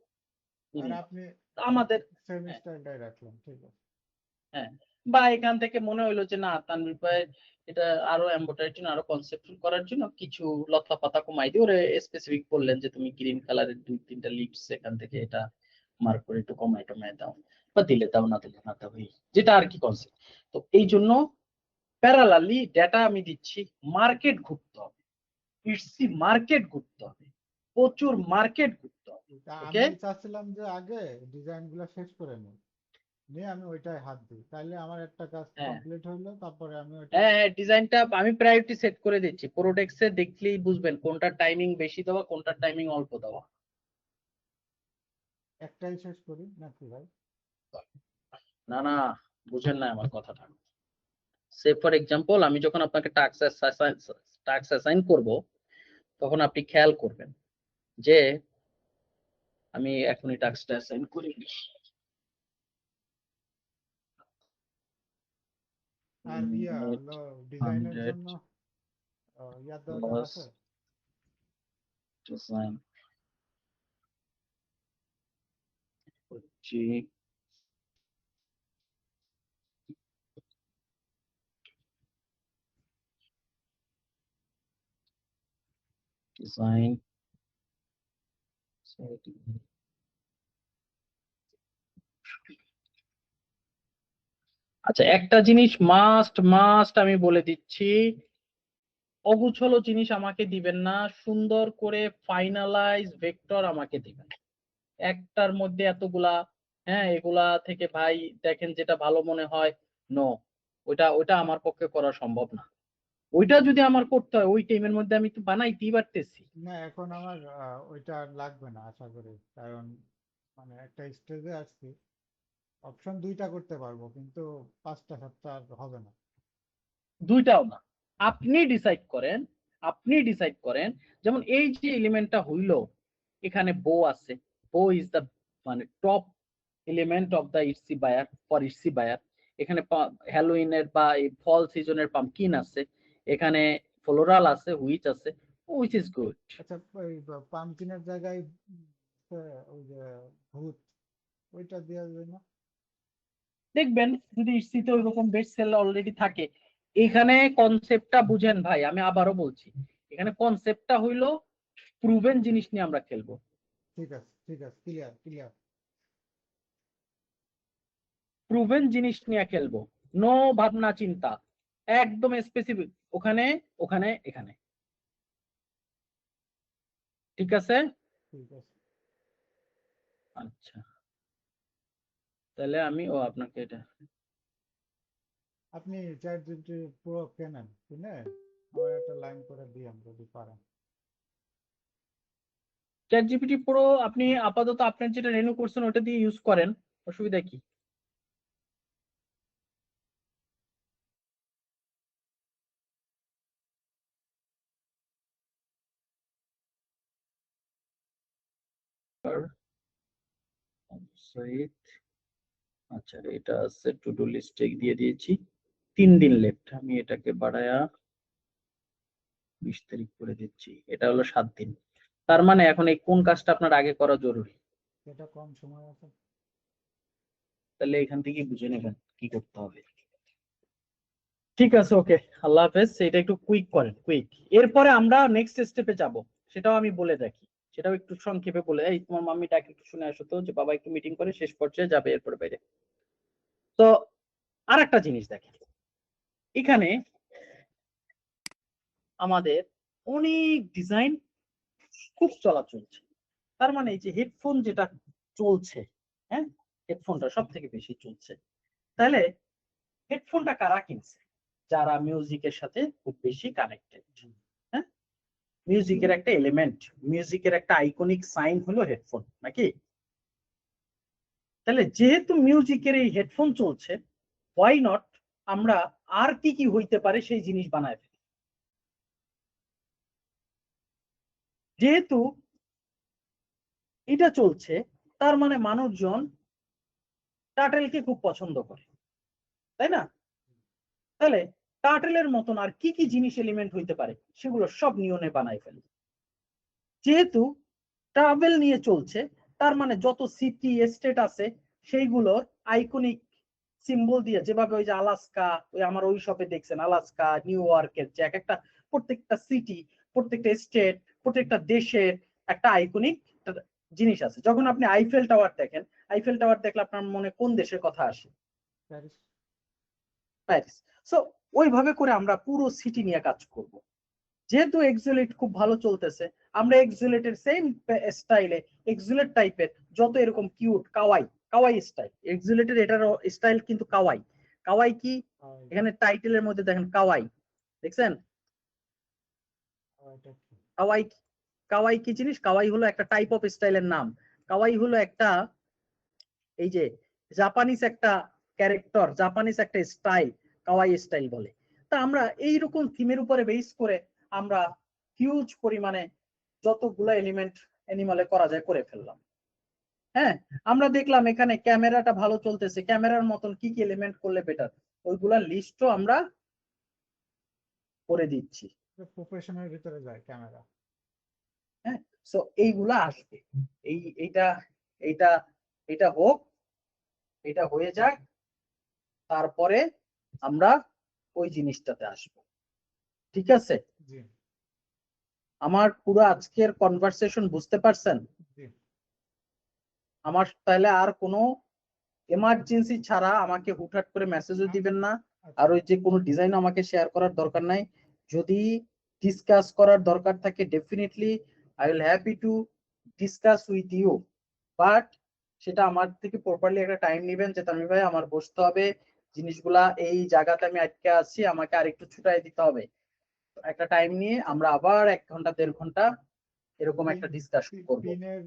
আর minimum। আপনি আমাদের সেম হ্যাঁ, স্টাইলটাই রাখলাম, ঠিক আছে। হ্যাঁ, বা এখান থেকে মনে হইলো যে না, তানভীর ভাই এটা আরো এমব্রয়ডারির জন্য, আরো কনসেপ্টফুল করার জন্য কিছু লতা পাতা কমাই দিয়ে ওরে স্পেসিফিক বললেন যে তুমি গ্রিন কালারের 2-3টা লিভস এখান থেকে এটা মার্ক করে একটু কমাই টমাই দাও, বা দিলে দাও, না দিলে না দাও, যেটা আর কি কনসেপ্ট। তো এই জন্য প্যারালালি ডেটা আমি দিচ্ছি, মার্কেট ঘুরতে হবে, ইটসি মার্কেট ঘুরতে হবে, প্রচুর মার্কেট ঘুরতে হবে। তা ওকে, আমি চাচ্ছিলাম যে আগে ডিজাইন গুলো শেষ করে নিই, নিয়ে আমি ওইটাই হাত দিই, তাহলে আমার একটা কাজ হ্যাঁ, কমপ্লিট হইলো, তারপরে আমি ওইটা। হ্যাঁ, হ্যাঁ, ডিজাইনটা আমি প্রায়োরিটি সেট করে দিচ্ছি। প্রোডেক্টসে দেখলেই বুঝবেন কোনটা টাইমিং বেশি দেওয়া, কোনটা টাইমিং অল্প দেওয়া। একটাই শেষ করি নাকি ভাই? না, না, বুঝেন না আমার কথাটা। সে ফর এক্সাম্পল আমি যখন আপনাকে টাস্ক অ্যাসাইন করব, তখন আপনি খেয়াল করবেন যে আমি এখনই টাস্কটা অ্যাসাইন করি। আর ইয়া নেট হলো ডিজাইনের 100 জন্য ইয়ার দরকার লস আছে। ডিজাইন করছি। ডিজাইন আচ্ছা, একটা জিনিস মাস্ট মাস্ট আমি বলে দিচ্ছি, অগুছলো জিনিস আমাকে দিবেন না, সুন্দর করে ফাইনালাইজ ভেক্টর আমাকে দিবেন। একটার মধ্যে এতগুলা, হ্যাঁ, এগুলা থেকে ভাই দেখেন যেটা ভালো মনে হয়। নো, ওইটা ওইটা আমার পক্ষে করা সম্ভব না। ওইটা যদি আমার করতে হয় ওই টাইমের মধ্যে আমি তো বানাইতেই পারতেছি। না এখন আমার ওইটা আর লাগবে না আশা করি, কারণ মানে একটা স্টেজে আসছি, অপশন দুইটা করতে পারবো কিন্তু 5টা 7টা আর হবে না। দুইটাও না, আপনি ডিসাইড করেন, আপনি ডিসাইড করেন। যেমন এই যে এলিমেন্টটা হইলো, এখানে বো আছে, বো ইজ দা মানে top element of the Etsy buyer, for Etsy buyer. এখানে হ্যালোইনের বা এই ফল সিজনের পামকিন আছে, এখানে ফ্লোরাল আছে, হুইচ আছে, হুইচ ইজ গুড। আচ্ছা, ওই পাম্পকিনের জায়গায় ওই যে ভূত, ওইটা দেওয়া যায় না? দেখবেন যদি ইটসিতে ওইরকম বেস্ট সেল অলরেডি থাকে। এখানে কনসেপ্টটা বুঝেন ভাই, আমি আবারও বলছি, এখানে কনসেপ্টটা হইলো প্রুভেন জিনিস নিয়ে আমরা খেলবো। ঠিক আছে, ঠিক আছে, ক্লিয়ার ক্লিয়ার। প্রুভেন জিনিস নিয়ে খেলবো, নো ভাবনা চিন্তা, একদম স্পেসিফিক, ওখানে ওখানে এখানে। ঠিক আছে? ঠিক আছে। আচ্ছা, তাহলে আমি আপনাকে এটা আপনি চ্যাট জিপিটি পুরো কেনেন, কিনে আমার একটা লাইন করে দিয়েন যদি পারেন। চ্যাট জিপিটি প্রো আপনি আপাতত আপনার যেটা রেনু করছেন ওটা দিয়ে ইউজ করেন, অসুবিধা কি? আচ্ছা, এটা আছে টু ডু লিস্টে দিয়ে দিয়েছি, 3 দিন লেফট, আমি এটাকে বাড়ায়া 20 তারিখ করে দিচ্ছি, এটা হলো 7 দিন। তার মানে এখন এই কোন কাজটা আপনার আগে করা জরুরি, এটা কম সময় আছে। তাহলে এখান থেকেই বুঝে নেবেন কি করতে হবে। ঠিক আছে, ওকে, আল্লাহ হাফেজ। এটা একটু কুইক করেন, কুইক। এরপরে আমরা নেক্সট স্টেপে যাব, সেটাও আমি বলে রাখি, সেটাও একটু সংক্ষেপে বলে। এই তোমার মাম্মি ডাকে, একটু শুনে আসো তো, যে বাবা একটু মিটিং করে শেষ পর্যায়ে যাবে এরপরে বাইরে। তো আর একটা জিনিস দেখেন, এখানে আমাদের অনেক ডিজাইন খুব চলা চলছে। তার মানে এই যে হেডফোন যেটা চলছে, হ্যাঁ, হেডফোনটা সব থেকে বেশি চলছে। তাহলে হেডফোনটা কারা কিনছে? যারা মিউজিকের সাথে খুব বেশি কানেক্টেড। হ্যাঁ, মিউজিকের একটা এলিমেন্ট, মিউজিকের একটা আইকনিক সাইন হলো হেডফোন, নাকি? তাহলে যেহেতু মিউজিকের এই হেডফোন চলছে, হোয়াই নট আমরা আর কি কি হইতে পারে সেই জিনিস বানায় ফেলি। যেহেতু এটা চলছে, তার মানে মানুষজন টার্টেলকে খুব পছন্দ করে, তাই না? তাহলে টার্টেলের মতন আর কি কি জিনিস এলিমেন্ট হইতে পারে সেগুলো সব নিয়নে বানাই ফেলি। যেহেতু ট্রাভেল নিয়ে চলছে, তার মানে যত সিটি এস্টেট আছে সেইগুলোর আইকনিক সিম্বল দিয়ে, যেভাবে ওই যে আলাস্কা, ওই আমার ওই শপে দেখছেন আলাস্কা, নিউ ইয়র্কের যে এক একটা প্রত্যেকটা সিটি, প্রত্যেকটা স্টেট, প্রত্যেকটা দেশের একটা আইকনিক জিনিস আছে। যখন আপনি আইফেল টাওয়ার দেখেন, আইফেল টাওয়ার দেখলে আপনার মনে কোন দেশের কথা আসে? প্যারিস। প্যারিস। সো ওইভাবে করে আমরা পুরো সিটি নিয়ে কাজ করব। যেহেতু এক্সুলেট খুব ভালো চলতেছে, আমরা এক্সুলেটের সেম স্টাইলে, এক্সুলেট টাইপের যত এরকম কিউট কাওয়াই, কাওয়াই স্টাইল, এক্সুলেটের এটার স্টাইল কিন্তু কাওয়াই। কাওয়াই কি? এখানে টাইটেলের মধ্যে দেখেন কাওয়াই, দেখছেন? কাওয়াই, কাওয়াই কি জিনিস? কাওয়াই হলো একটা টাইপ অফ স্টাইলের নাম। কাওয়াই হলো একটা, এই যে জাপানিজ একটা ক্যারেক্টার, জাপানিজ একটা স্টাইল, কাওয়াই স্টাইল বলে। তা আমরা এইরকম থিমের উপরে বেস করে আমরা হিউজ পরিমাণে যতগুলো এলিমেন্ট অ্যানিমালে করা যায় করে ফেললাম। হ্যাঁ, আমরা দেখলাম এখানে ক্যামেরাটা ভালো চলতেছে, ক্যামেরার মতন কি কি এলিমেন্ট করলে বেটার, ওইগুলা লিস্টও আমরা করে দিচ্ছি। প্রফেশনের ভিতরে যায় ক্যামেরা। হ্যাঁ, সো এইগুলা আসবে, এইটা এইটা এটা হোক, এটা হয়ে যাক, তারপরে আমরা ওই জিনিসটাতে আসবো। ঠিক আছে? জি আমার পুরো আজকের কনভারসেশন বুঝতে পারছেন? জি। আমার তাহলে আর কোনো এমার্জেন্সি ছাড়া আমাকে হুটহাট করে মেসেজও দিবেন না, আচ্ছা। আর ওই যে কোনো ডিজাইন আমাকে শেয়ার করার দরকার নাই। যদি ডিসকাস করার দরকার থাকে, definitely I will happy to discuss with you, but সেটা আমার থেকে প্রপারলি একটা টাইম নেবেন, যে তামিম ভাই আমার বসতে হবে, জিনিসগুলা এই জায়গাতে আমি আটকে আছি, আমাকে আর একটু ছুটাই দিতে হবে। একটা টাইম নিয়ে আমরা আবার 1 ঘন্টা 1.5 ঘন্টা এরকম একটা ডিসকাশন করব। পিনের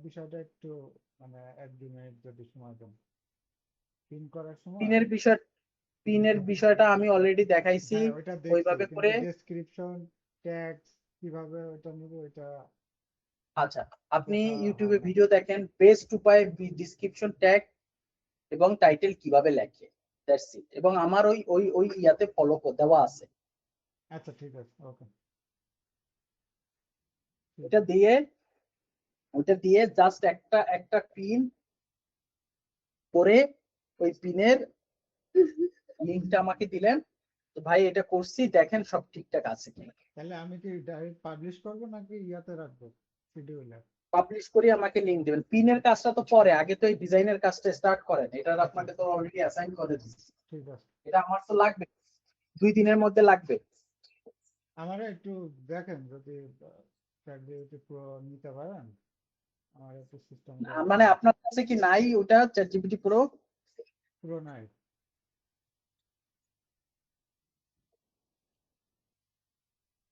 বিষয়টা একটু মানে 1-2 মিনিট যদি সময় দেন, পিন করার সময়। পিনের বিষয়টা আমি অলরেডি দেখাইছি, হ্যাঁ ওইটা দেখছি, ওইভাবে কিন্তু করে। ডেসক্রিপশন ট্যাগস কিভাবে ওটা নিব ওইটা আচ্ছা, আপনি দেখা ইউটিউবে হয় না। ভিডিও দেখেন, বেস্ট উপায় ডিসক্রিপশন ট্যাগ এবং টাইটেল কিভাবে লেখে, দ্যাটস ইট। এবং আমার ওই ওই ওই ইয়াতে ফলো দেওয়া আছে। আচ্ছা ঠিক আছে, ওকে। ওটা দিয়ে, ওটা দিয়ে জাস্ট একটা একটা পিন করে ওই পিনের লিংকটা আমাকে দিলেন, তো ভাই এটা করছি, দেখেন সব ঠিকঠাক আছে কিনা। তাহলে আমি কি ডাইরেক্ট পাবলিশ করব নাকি ইয়াতে রাখবো শিডিউলে? পাবলিশ করি আমাকে লিংক দিবেন। পিনের কাজটা তো পরে, আগে তো এই ডিজাইনের কাজটা স্টার্ট করেন। এটা আপনাকে তো অলরেডি অ্যাসাইন করে দিচ্ছি। ঠিক আছে। এটা আমার তো লাগবে, 2 দিনের মধ্যে লাগবে। আমারে একটু দেখেন যদি ChatGPT Pro নিতে পারেন, আমার একটু সিস্টেম মানে আপনার কাছে কি নাই ওটা ChatGPT Pro? পুরো নাই।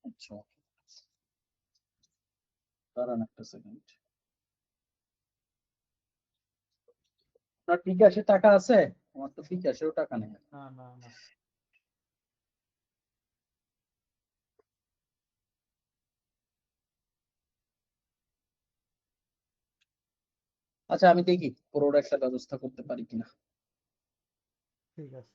আচ্ছা, দাঁড়ান একটা সেকেন্ড। আপনার বিকাশে টাকা আছে? আমার তো বিকাশেও টাকা নেই। না না না, আচ্ছা, আমি দেখি পুরোটা একটা ব্যবস্থা করতে পারি কিনা। ঠিক আছে।